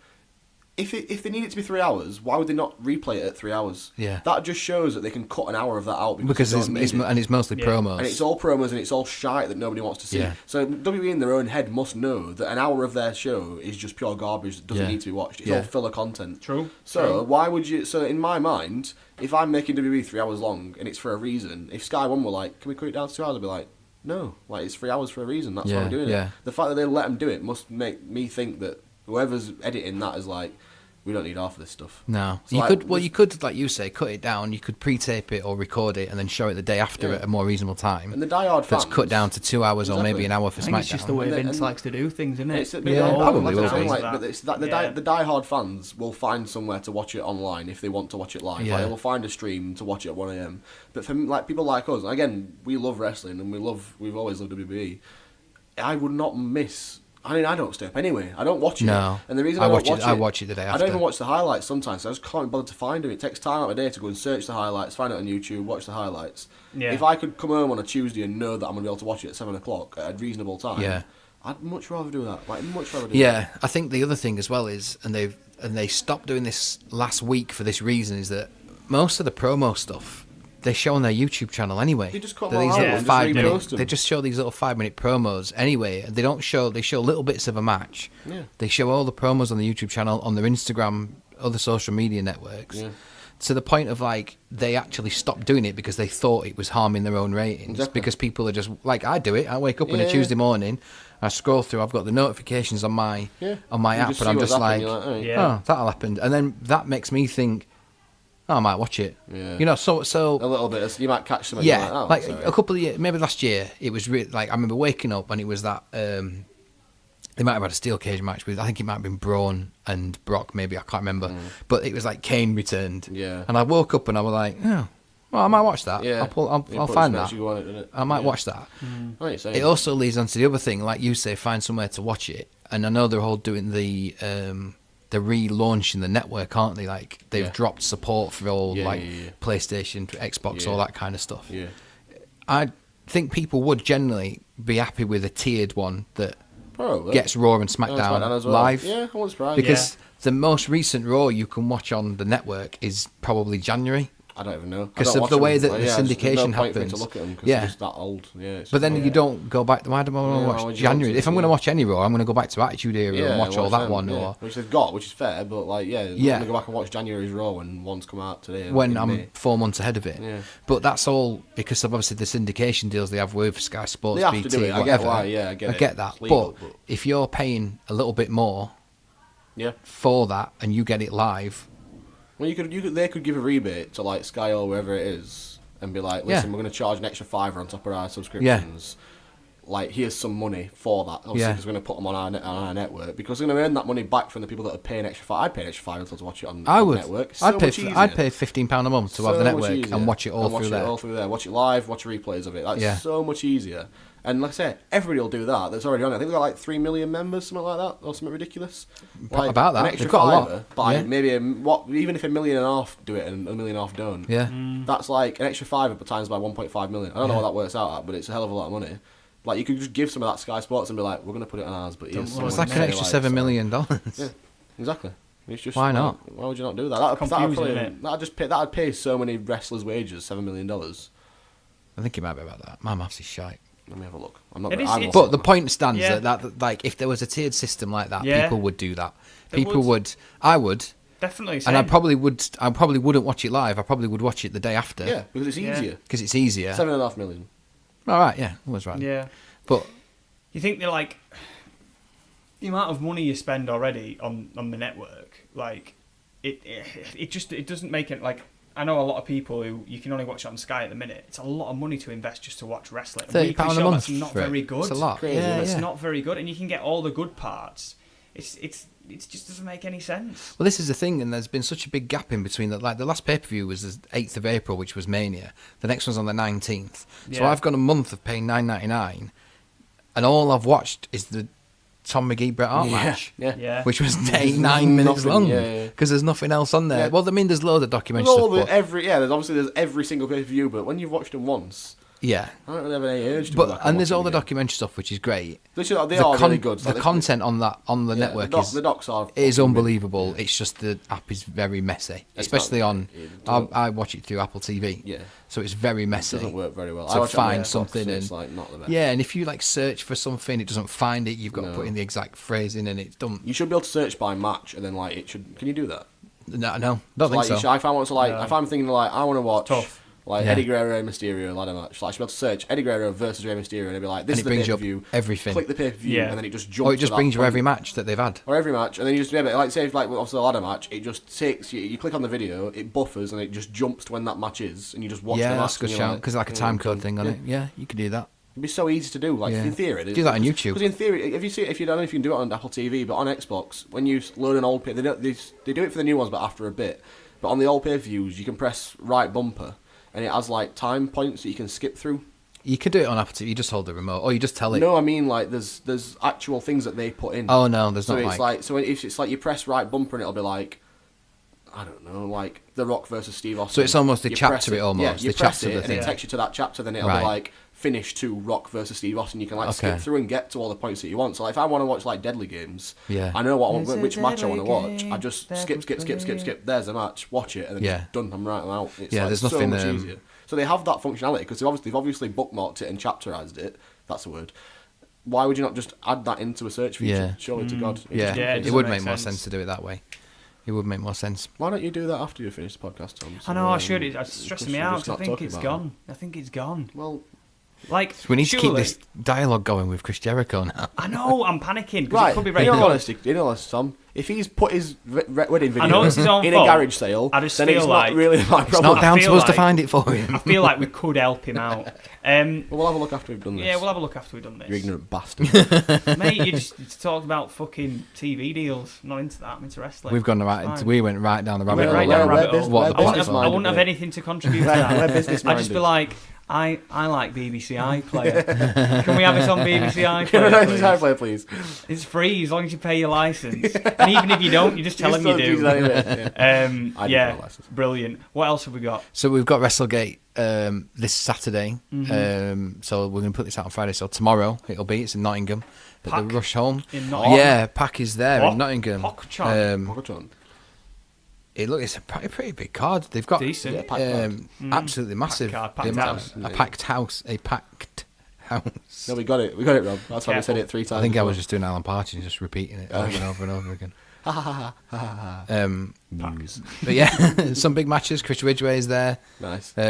if they need it to be 3 hours, why would they not replay it at 3 hours? Yeah. That just shows that they can cut an hour of that out because it's mostly promos. And it's all promos and it's all shite that nobody wants to see. Yeah. So WWE in their own head must know that an hour of their show is just pure garbage that doesn't need to be watched. It's all filler content. True. So why would you... So in my mind, if I'm making WWE 3 hours long and it's for a reason, if Sky One were like, can we cut it down to 2 hours? I'd be like, no. Like, it's 3 hours for a reason. That's why we're doing it. The fact that they let them do it must make me think that whoever's editing that is like... We don't need half of this stuff. No, so you could, like you say, cut it down. You could pre-tape it or record it and then show it the day after at a more reasonable time. And the diehard fans, that's cut down to 2 hours or maybe an hour for I think SmackDown. It's just the way Vince likes to do things, isn't it? Probably will be. But the diehard fans will find somewhere to watch it online if they want to watch it live. Like, they will find a stream to watch it at 1 a.m. But for like people like us, again, we love wrestling and we've always loved WWE. I would not miss. I mean, I don't stay up anyway. I don't watch it. No. And the reason I watch it the day after. I don't even watch the highlights sometimes. So I just can't be bothered to find them. It takes time out of my day to go and search the highlights, find it on YouTube, watch the highlights. Yeah. If I could come home on a Tuesday and know that I'm going to be able to watch it at 7 o'clock at a reasonable time, I'd much rather do that. Like, much rather do that. Yeah, I think the other thing as well is, and they stopped doing this last week for this reason, is that most of the promo stuff they show on their YouTube channel anyway. They just cut them all out. They just show these little 5-minute promos anyway. They don't show. They show little bits of a match. Yeah. They show all the promos on the YouTube channel, on their Instagram, other social media networks. Yeah. To the point of like they actually stopped doing it because they thought it was harming their own ratings. Exactly. Because people are just like, I do it. I wake up on a Tuesday morning, I scroll through. I've got the notifications on my app, and I'm just like, oh, that'll happen. And then that makes me think, oh, I might watch it. Yeah. You know, so a little bit. You might catch something. Yeah, like a couple of years, maybe last year, it was really like I remember waking up and it was that they might have had a steel cage match with, I think it might have been Braun and Brock, maybe I can't remember, but it was like Kane returned. Yeah, and I woke up and I was like, oh, well, I might watch that. Yeah, I'll find that. I might watch that. It also leads on to the other thing, like you say, find somewhere to watch it. And I know they're all doing the relaunch in the network, aren't they? Like they've dropped support for all PlayStation, Xbox, all that kind of stuff. Yeah, I think people would generally be happy with a tiered one that gets Raw and SmackDown as well. live. Yeah, I wasn't surprised. Because the most recent Raw you can watch on the network is probably January. I don't even know. Because of the way that the syndication happens. To look at them because they're just that old. Yeah, but then you don't go back. Why do I want to watch January? If I'm going to watch any Raw, I'm going to go back to Attitude Era and watch all that one. Or which they've got, which is fair. But like, I'm going to go back and watch January's Raw when one's come out today. When I'm 4 months ahead of it. Yeah. But that's all because of obviously the syndication deals they have with Sky Sports, they have BT, to do it. whatever. I get why. Yeah, I get that. But if you're paying a little bit more, for that, and you get it live. Well, they could give a rebate to like Sky or wherever it is, and be like, "Listen, we're going to charge an extra $5 on top of our subscriptions. Like, here's some money for that. Obviously, because we're going to put them on our network because we're going to earn that money back from the people that are paying extra $5. I'd pay an extra $5 to watch it on the network. I'd pay £15 a month to have the network and watch it all through there. Watch it live, watch replays of it. That's so much easier. And like I say, everybody will do that. That's already on it. I think they've got like 3 million members, something like that, or something ridiculous. Like, about that. An extra they've got a lot. By maybe even if 1.5 million do it and 1.5 million don't. Yeah. That's like an extra $5 times by 1.5 million. I don't know what that works out at, but it's a hell of a lot of money. Like, you could just give some of that Sky Sports and be like, we're going to put it on ours, but it's like an extra $7 million. Yeah, exactly. It's just, why not? Why would you not do that? That'd pay so many wrestlers' wages, $7 million. I think it might be about that. My maths is shite. Let me have a look. But the point stands that like if there was a tiered system like that, people would do that. I would. Definitely. And I probably wouldn't watch it live. I probably would watch it the day after. Yeah, because it's easier. Because it's easier. 7.5 million. All right, yeah, I was right. Yeah. But you think they're like the amount of money you spend already on the network, like it doesn't make it like. I know a lot of people who you can only watch it on Sky at the minute. It's a lot of money to invest just to watch wrestling. £30 a month. That's not very good. It's a lot. It's not very good, and you can get all the good parts. It's it just doesn't make any sense. Well, this is the thing, and there's been such a big gap in between that. Like the last pay-per-view was the 8th of April, which was Mania. The next one's on the 19th. So Yeah. I've got a month of paying $9.99, and all I've watched is the Tom Magee Bret Hart match, Yeah. which was 9 minutes Nothing, long yeah. because there's nothing else on there. Yeah. Well, I mean, there's loads of documentary There's stuff. all the, but- there's every single pay-per-view, but when you've watched them once, yeah. I don't really have any urge to go back But and there's all the again. documentary stuff, which is great. They are really good. The content on the network the docs are is fucking unbelievable. It's just the app is very messy, especially not- on. it doesn't- I watch it through Apple TV. Yeah. So it's very messy. It doesn't work very well. To I watch it on find Xbox, something so it's and like not the best. yeah, and if you like search for something, it doesn't find it. You've got to No. put in the exact phrasing, and it's done. You should be able to search by match, and then like it should. Can you do that? No, don't think Like, so. if I want to like, No. if I'm thinking like, I want to watch Tough. like Yeah. Eddie Guerrero and Mysterio ladder match. Like, I should be able to search Eddie Guerrero versus Rey Mysterio, and it'd be like, this And is it the brings you pay-per-view. up everything. Click the pay-per-view, Yeah. and then it just jumps. Or it just to brings that you point. every match that they've had. Or every match, and then you just do it. Like, say, if, like, obviously the ladder match, it just takes you. You click on the video, it buffers, and it just jumps to when that match is, and you just watch Yeah, the match. that's a good shout because like a time code thing on it. Yeah, you could do that. It'd be so easy to do. Like Yeah. in theory, Do that on YouTube. Because in theory, if you don't know if you can do it on Apple TV, but on Xbox, when you load an old they do it for the new ones, but after a bit. But on the old pay-per-views, you can press right bumper, and it has like time points that you can skip through. You could do it on Apple TV. You just hold the remote, or you just tell it. No, I mean like there's actual things that they put in. Oh no, there's so not it's like so if it's like you press right bumper and it'll be like, I don't know, like The Rock versus Steve Austin. So it's almost the You chapter press it almost, Yeah, you the press chapter it of the and it thing. takes you to that chapter. Then it'll Right. be like finish to Rock versus Steve Austin. You can like skip Okay. through and get to all the points that you want. So like, if I want to watch like Deadly Games, Yeah. I know what I want, It's a which match I want to deadly watch. game I just that skip. we There's a match. Watch it and then Yeah. it's done. I'm right. I'm out. It's Yeah, like there's so nothing, much easier. So they have that functionality because they've obviously bookmarked it and chapterized it. That's the word. Why would you not just add that into a search feature? Yeah. Surely to God. It Yeah, just Yeah, it doesn't would make make more sense. sense to do it that way. It would make more sense. Why don't you do that after you finish the podcast, Tom? I know I should. It's stressing me We're out just 'cause I not think talking it's about gone. I think it's gone. Well, Like We need to keep surely- this dialogue going with Chris Jericho now. I know. I'm panicking because right. it could be In very all good. honesty, Tom, if he's put his wedding video I know it's his own in fault. a garage sale, I just then feel it's like- not really my It's problem. not down to feel us to like- find it for him. I feel like we could help him out. We'll have a look after we've done this. Yeah, we'll have a look after we've done You this. ignorant bastard. Mate, you just talked about fucking TV deals. I'm not into that. I'm into wrestling. We've gone right. Fine. We went right down the rabbit went hole. right down the rabbit hole. What the We're I wouldn't, platform. have, I wouldn't have anything to contribute to We're that. business I'd just be minded. like, I like BBC iPlayer. Can we have it on BBC Can I iPlayer, use please? iPlayer, please? It's free as long as you pay your license. And even if you don't, you just tell them you still use do. that anyway, yeah. I do Yeah, pay a license. brilliant. What else have we got? So we've got WrestleGate this Saturday. Mm-hmm. So we're going to put this out on Friday. So tomorrow it's in Nottingham at Pack the Rush Home. in Nottingham? Yeah, Pack is there What? in Nottingham. Hockchon. Pokemon. It's a pretty big card. They've got Decent. Yeah, packed card. absolutely massive. card, The packed amount- house. A packed house. A packed house. No, we got it, Rob. That's why we said Careful. it 3 times. I think I before. was just doing Alan Partridge, just repeating it over and over and over again. News. But yeah, some big matches. Chris Ridgway is there. Nice. I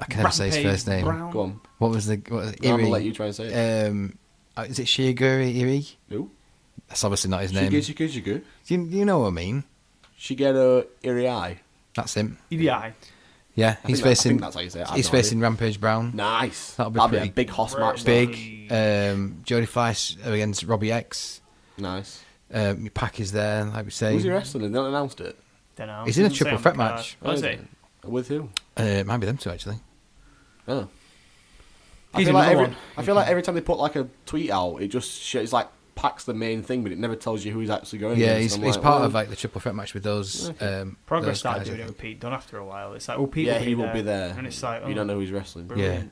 can never say his Rampage first name. Brown. Go on. What was the I'm gonna Iri? let you try and say it. Is it Shigeru Iri? Who? That's obviously not his name. Shigeru. You know what I mean? Shigeru Iriai. That's him. EDI. Yeah, I he's think facing. that's how you say it. I have He's no idea. facing Rampage Brown. Nice. That'll be That'll be pretty a big hoss match. Big. Lovely. Jody Fleiss against Robbie X. Nice. Pack is there, like we say. Who's he wrestling? They not announced it. Don't know. He's in a Doesn't say triple on threat the card. match. Oh, is he? With who? It might be them two actually. Oh. He's I another one. feel like every time they put like a tweet out, it just it's like Pac's the main thing, but it never tells you who he's actually going Yeah, against. he's I'm like, part well, of like the triple threat match with those. Progress those started guys, I doing it think. with Pete Dunne after a while. It's like, oh, Pete Yeah, will he will be there. And it's like, oh, You don't know who's wrestling. brilliant.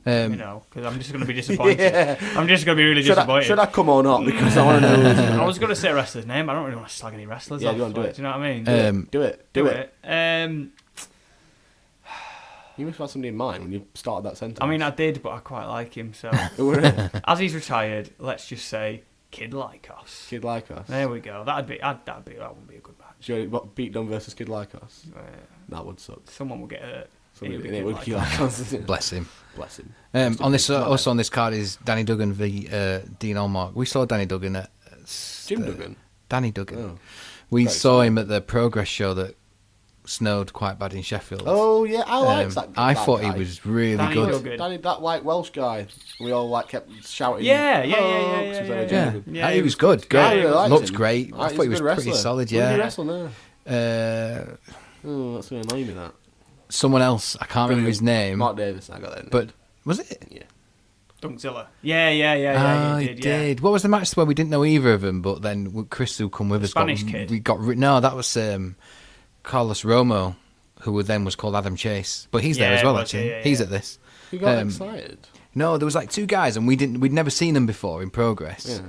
Mm. You know, because I'm just going to be disappointed. Yeah. I'm just going to be really Should disappointed. I come or not? Because I want to know. Who's I was going to say a wrestler's name, but I don't really want to slag any wrestlers Yeah, off. you wanna do like, it. Do you know what I mean? Do it. Do it. You must have somebody in mind when you started that sentence. I mean, I did, but I quite like him. So, Who were it? as he's retired, let's just say Kid Lycos. Kid like us. There we go. That wouldn't be a good match. Sure, what, Pete Dunne versus Kid like us? That would suck. Someone will get hurt. Somebody, It'll be it would Kid Kid Lycos. like us. Bless him. Bless him. On this also on this card is Danny Duggan v Dean Allmark. We saw Danny Duggan at Jim Duggan. Danny Duggan. Oh. We Very saw him at the Progress show that snowed quite bad in Sheffield. Oh yeah, I liked that. I that thought guy. he was really Danny good. Duggan. Danny, that like Welsh guy. We all like kept shouting. Yeah, "Oh," 'cause he was very Yeah, good. Yeah, he he was was good. good. Great, I really liked looked him. great. Right, I he's thought a he was good pretty wrestler. solid. Who did he Yeah. wrestle now? Uh, That's going to annoy me. That someone else. I can't remember his name. Mark Davis. I got that. Name. But was it? yeah, Dunkzilla. Yeah. Oh, he he did. Yeah. did. What was the match where we didn't know either of them? But then Chris, who come with The us, Spanish kid? We got no. That was Carlos Romo, who then was called Adam Chase. But he's there Yeah, as well. it was, Actually, yeah. he's at this. you got Um, excited. No, there was like two guys, and we'd never seen them before in progress. Yeah.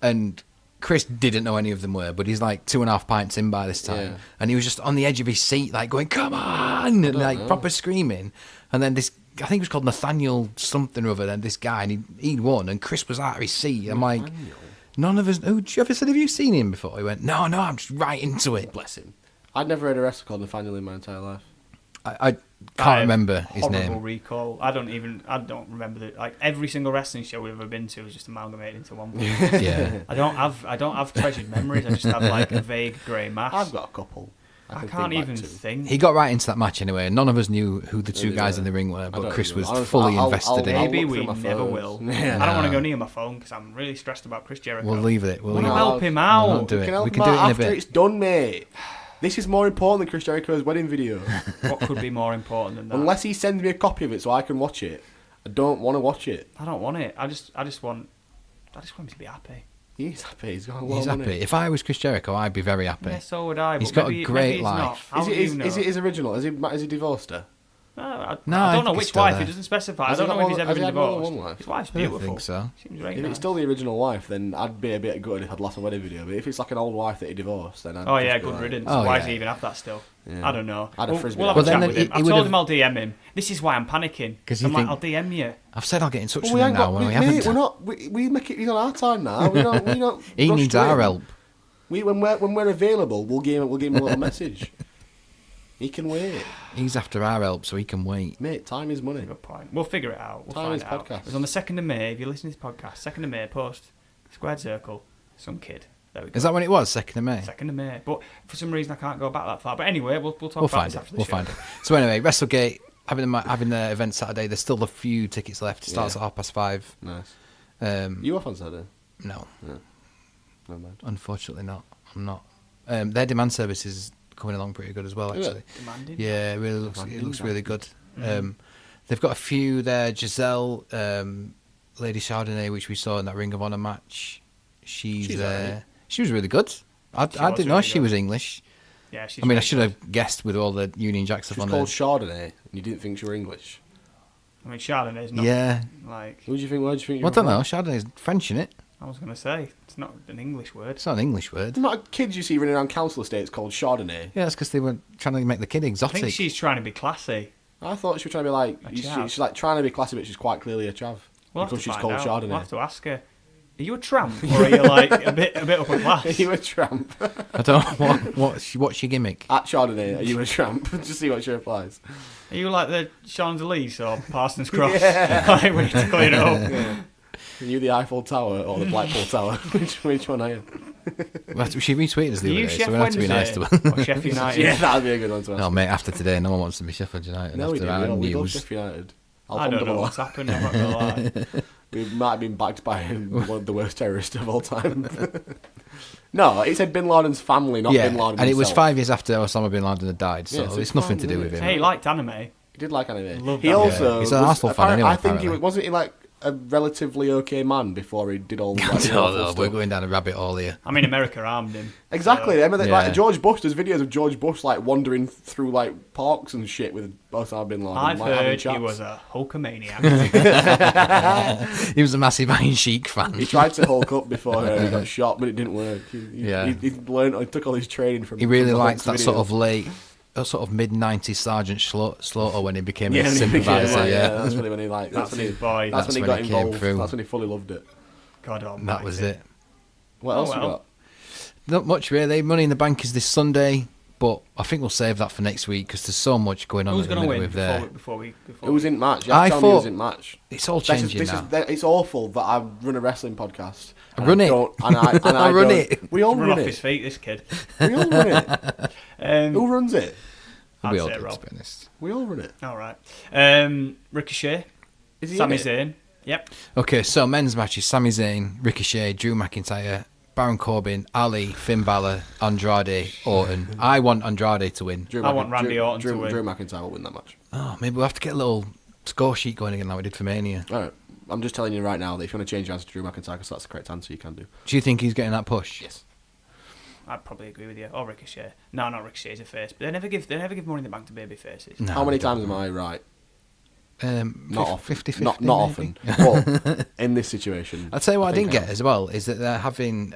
And Chris didn't know any of them were, but he's like 2.5 pints in by this time, Yeah. and he was just on the edge of his seat, like going, "Come on!" and like know. proper screaming. And then this, I think it was called Nathaniel something or other. Then this guy, and he'd won, and Chris was out of his seat. I'm like, none of us. Oh, you ever said, have you seen him before? He went, no, I'm just right into it. Bless him. I'd never heard a wrestler called Nathaniel in my entire life. I can't remember his Horrible name. recall. I don't remember like every single wrestling show we've ever been to was just amalgamated into one. Yeah. I don't have treasured memories. I just have like a vague grey mass. I've got a couple. I can can't think even back to. think. He got right into that match anyway. None of us knew who the two Really, guys yeah. in the ring were, I but don't Chris even was know. fully I'll invested in I'll it. Maybe look we through my never photos. will. Yeah. I don't want to go near my phone because I'm really stressed about Chris Jericho. We'll leave it. We'll Wanna leave it. help him We'll out. not do We it. can help We can him do it out in a after bit. it's done, mate. This is more important than Chris Jericho's wedding video. What could be more important than that? Unless he sends me a copy of it so I can watch it. I don't want to watch it. I don't want it. I just want him to be happy. He's happy. He's got a lot He's of money. happy. If I was Chris Jericho, I'd be very happy. Yeah, so would I. He's but got a maybe- great maybe he's not. life. How do you know? Is it his original? Is he divorced her? No, I No, don't I know think which he's still wife. there. He doesn't specify. Has I he don't got know if he's more- ever has been he had more than divorced. one wife? His wife's I don't beautiful. think so. Seems very If nice. it's still the original wife, then I'd be a bit gutted if I'd lost a wedding video. But if it's like an old wife that he divorced, then I'd Oh just yeah, be good like, riddance. Oh, Why yeah. does he even have that still? Yeah. I don't know. I'd have frisbee We'll have that. a But chat then with he- him. he I would told have- him I'll DM him. This is why I'm panicking. 'Cause you I'm like, think- I'll DM you. I've said I'll get in touch Well, with we him ain't now. got. When we Mate, haven't. we're not. We make it. He's on our time now. We don't. We don't. He rush needs to our him. help. When we're available, we'll give him a little message. He can wait, He's after our help, so he can wait. mate. Time is money. Good point. We'll figure it out. We'll Time find is out. podcast. It was on the 2nd of May. If you listen to this podcast, 2nd of May, post squared circle, some kid. There we go. Is that when it was? 2nd of May. 2nd of May. But for some reason, I can't go back that far. But anyway, we'll talk We'll about find this it. after the We'll show. find it. So anyway, WrestleGate having the event Saturday. There's still a few tickets left. It starts Yeah. at 5:30. Nice. You off on Saturday? No, Never mind. unfortunately not. I'm not. Their demand service is coming along pretty good as well, Is it? actually. Demanding. Yeah, it really looks. Demanding It looks that. really good. They've got a few there. Giselle, Lady Chardonnay, which we saw in that Ring of Honor match. She's She's there. alright. She was really good. I was didn't know really she good. was English. Yeah, she's I mean, I very should good. have guessed with all the Union Jack stuff She was on called there. Chardonnay, and you didn't think she were English. I mean, Chardonnay's not Yeah. like... Who do you think? Where do you think? Well, I don't know. Chardonnay's French, innit? I was going to say, it's not an English word. It's not an English word. There's not a kid you see running around council estates called Chardonnay. Yeah, that's because they were trying to make the kid I exotic. think she's trying to be classy. I thought she was trying to be like. A She's chav. like trying to be classy, but she's quite clearly a chav. We'll have because to she's find called out. Chardonnay. We'll have to ask her. Are you a tramp or are you like a bit upper Are class? you a tramp? I don't know what's your gimmick. At Chardonnay, are you a tramp? Just see what she replies. Are you like the Champs-Elysees or Parsons Cross? Like, we need to clean it up. Yeah. Are you the Eiffel Tower or the Blackpool Tower? Which one are you? She retweeted us Are the you other day, Chef so we have to be nice Wednesday to her. or Chef United? Yeah, that'd be a good one to ask. No, mate, after today, no one wants to be Sheffield United No, we after do. our We love news. Sheffield United. I don't know what's happened, I'm not going to lie. We might have been backed by one of the worst terrorists of all time. No, it said Bin Laden's family, not Yeah, Bin Laden and it was himself. 5 years after Osama bin Laden had died, so Yeah, so it's it's nothing fine, to do isn't with it? him. Hey, he liked anime. He did like anime. Love He that. also Yeah, he's an was- Arsenal fan anyway, I think apparently. wasn't he like a relatively okay man before he did all the I like, don't awful know, stuff? we're going down a rabbit hole here. I mean, America armed him. Exactly. So- I mean, Yeah. like George Bush. There's videos of George Bush like wandering through like parks and shit with Osama bin Laden. I've like, having heard he chats. was a Hulkamaniac. He was a massive Iron Sheik fan. He tried to Hulk up before he got shot, but it didn't work. Yeah. He learned. He took all his training from. He really from the liked Hulk's that sort videos. of sort of mid-90s Sergeant Slaughter when he became a when he became, sympathiser. like, Yeah, that's when he like. That's That's when he. his boy. That's when he That's got when he came involved. through. That's when he fully loved it. God almighty. that was it. What Oh, else well. we got? Not much really. Money in the Bank is this Sunday, but I think we'll save that for next week because there's so much going on Who's at the going to minute win with before we Who's in match? I Tell me who's thought- in match. It's all changing now. It's awful that I run a wrestling podcast. and Run I it. don't- And I I run don't- it. We all run run off his it. feet, this kid? We all run it. Who runs it? I'd We all say do, Rob. to be honest. We all run it. All right. Ricochet. Is he Sami in it? Zayn. Yep. Okay, so men's matches: Sami Zayn, Ricochet, Drew McIntyre, Baron Corbin, Ali, Finn Balor, Andrade, Orton. I want Andrade to win. I want Randy Orton to win. Drew McIntyre will win that match. Oh, maybe we'll have to get a little score sheet going again like we did for Mania. All right. I'm just telling you right now that if you want to change your answer to Drew McIntyre, because that's the correct answer, you can do. Do you think he's getting that push? Yes. I'd probably agree with you. Or Ricochet. No, not Ricochet. He's a face. But they never give Money in the Bank to baby faces. No, How many they don't. times am I right? Not often. 50-50, Not maybe? often. But in this situation, I'll tell you what I think didn't get as well is that they're having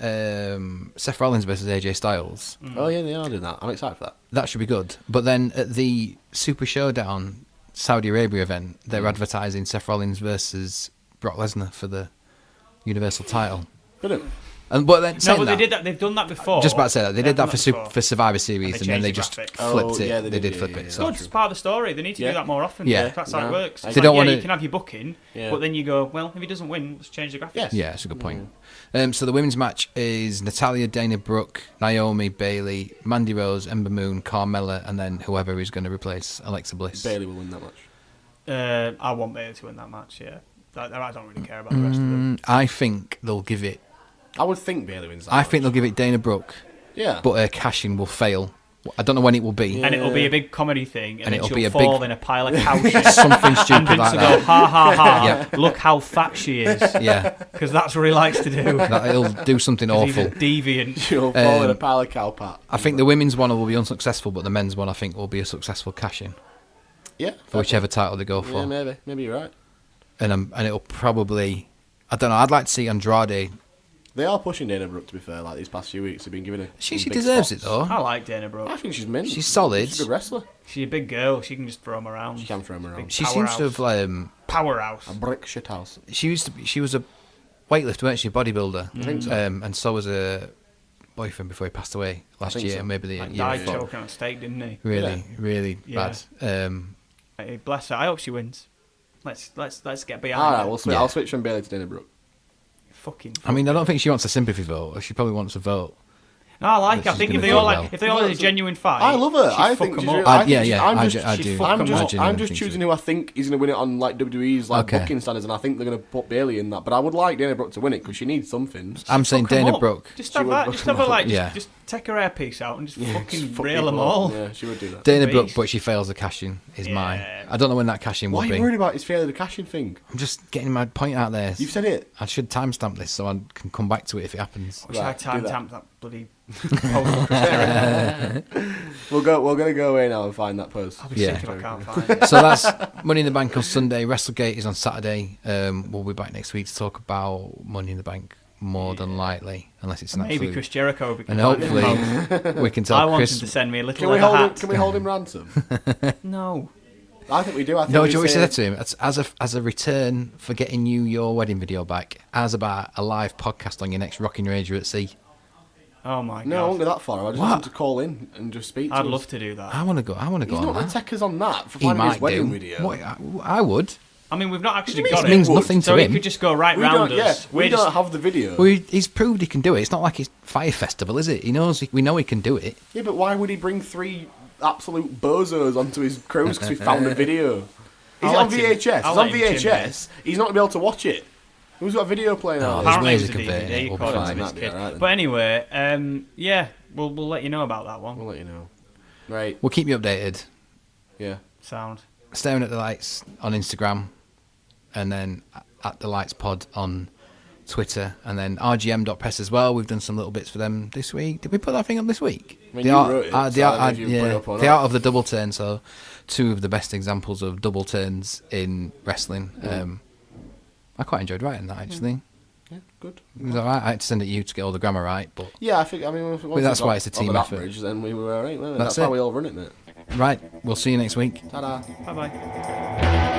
Seth Rollins versus AJ Styles. Oh yeah, they are doing that. I'm excited for that. That should be good. But then at the Super Showdown Saudi Arabia event, they're advertising Seth Rollins versus Brock Lesnar for the Universal title. Brilliant. But then No, saying but that, they did that. They've done that before. just about to say that they did that before. for Survivor Series, and then changed they the just graphic. flipped it. yeah, they did flip yeah, it. yeah. So Good, it's part of the story. They need to Yeah. do that more often. Yeah. That's how it No, works. they It's don't like, wanna- you can have your booking, Yeah. but then you go, well, if he doesn't win, let's change the graphic. Yes. yeah, it's a good point. So the women's match is Natalya, Dana Brooke, Naomi, Bailey, Mandy Rose, Ember Moon, Carmella, and then whoever is going to replace Alexa Bliss. Bailey will win that match. I want Bailey to win that match, yeah. I don't really care about the rest of them. I think they'll give it. I would think Bailey wins that I match. think they'll give it Dana Brooke, Yeah. but her cash-in will fail. I don't know when it will be. And it'll be a big comedy thing, and then it'll she'll be a fall big- in a pile of couches. Something And stupid Vince like will go, that. ha ha ha, Yeah. look how fat she is. Yeah, Because that's what he likes to do. it'll do something 'Cause he's awful. a deviant. She'll fall in a pile of cow pat. I think the women's one will be unsuccessful, but the men's one I think will be a successful cash-in Yeah. for whichever title they go for. Yeah, maybe. Maybe you're right. And it'll probably, I don't know. I'd like to see Andrade. They are pushing Dana Brooke, to be fair, like these past few weeks. They've been giving her. She some big deserves spots. it though. I like Dana I Brooke. think she's mint. She's solid. She's a good wrestler. She's a big girl. She can just throw him around. She can throw him around. Big She seems to have powerhouse. A brick shit house. she was a weightlifter, weren't she? A bodybuilder. I think so. And so was her boyfriend before he passed away last think year, so. maybe the Like year died before. choking on a steak, didn't he? Really Yeah. bad. Hey, bless her. I hope she wins. Let's get behind All right, her. we'll switch. Yeah. I'll switch from Bailey to Dana Brooke. Fucking. I mean, I don't think she wants a sympathy vote. She probably wants a vote. No, I like her. I She's think if gonna they do all well. if they all had a genuine fight, I love her. she'd I fuck think them she's up. really- I think she's- I'm do. just- I she'd do. fuck 'em up. I'm genuinely just think choosing so. who I think is going to win it on like WWE's like Okay. booking standards, and I think they're going to put Bailey in that. But I would like Dana Brooke to win it because she needs something. I'm saying Fuck 'em Dana up. Brooke. Just She have would that. fuck Just 'em have her up. like Yeah. just take her earpiece out and just fucking Fuck reel them people all. up. Yeah, she would do that. Dana Beast. Brooke, but she fails the cash-in is mine. Yeah. I don't know when that cash-in will Why are be. you worried about his failure the cashing thing? I'm just getting my point out there. You've said it. I should timestamp this so I can come back to it if it happens. Wish I Right, time do that. tamped that bloody post. We're going to go away now and find that post. I'll be Yeah. sick if I can't find it. So that's Money in the Bank on Sunday. WrestleGate is on Saturday. We'll be back next week to talk about Money in the Bank more than likely, unless it's an Maybe absolute. Chris Jericho. will be And coming back in the hopefully post. we can I tell want Chris. him to send me a little Can we leather hold him? hat. Can we hold him ransom? No. I think we do. I think No, we do you know what we say- said to him? As a return for getting you your wedding video back, as about a live podcast on your next Rocking Ranger at Sea. Oh my god. No, I won't go that far. I just What? want him to call in and just speak to I'd us. love to do that. I want to go. He's on not going that. to take us on that for He finding his might wedding do. video. What, I would. I mean, we've not actually What do you got mean it. means nothing so to he him. could just go right we round don't, us. we We're don't just, have the video. Well, he's proved he can do it. It's not like it's Fire Festival, is it? He knows. We know he can do it. Yeah, but why would he bring three absolute bozos onto his cruise because we found a video? Is I'll it on let him- VHS? I'll It's on let him chip VHS. He's not going to be able to watch it. Who's got a video playing Oh, on? there's apparently ways it was of a converting DVD it. We'll be according fine. to this That'd be kid. alright then. But anyway, yeah, we'll let you know about that one. We'll let you know. Right. We'll keep you updated. Yeah. Sound. Staring at the Lights on Instagram, and then at the Lights Pod on Twitter, and then rgm.press as well. We've done some little bits for them this week. Did we put that thing up this week? I mean, you wrote it, so I don't know if you put it up or the not. art of the double turn. So, two of the best examples of double turns in wrestling. I quite enjoyed writing that actually. Yeah, good. It was alright. I had to send it to you to get all the grammar right, but Yeah, I think, I mean, once that's we why got it's a team over that effort. bridge, then we were alright, weren't we? That's That's how it. we all run it, mate. right. We'll see you next week. Ta-da. Bye bye.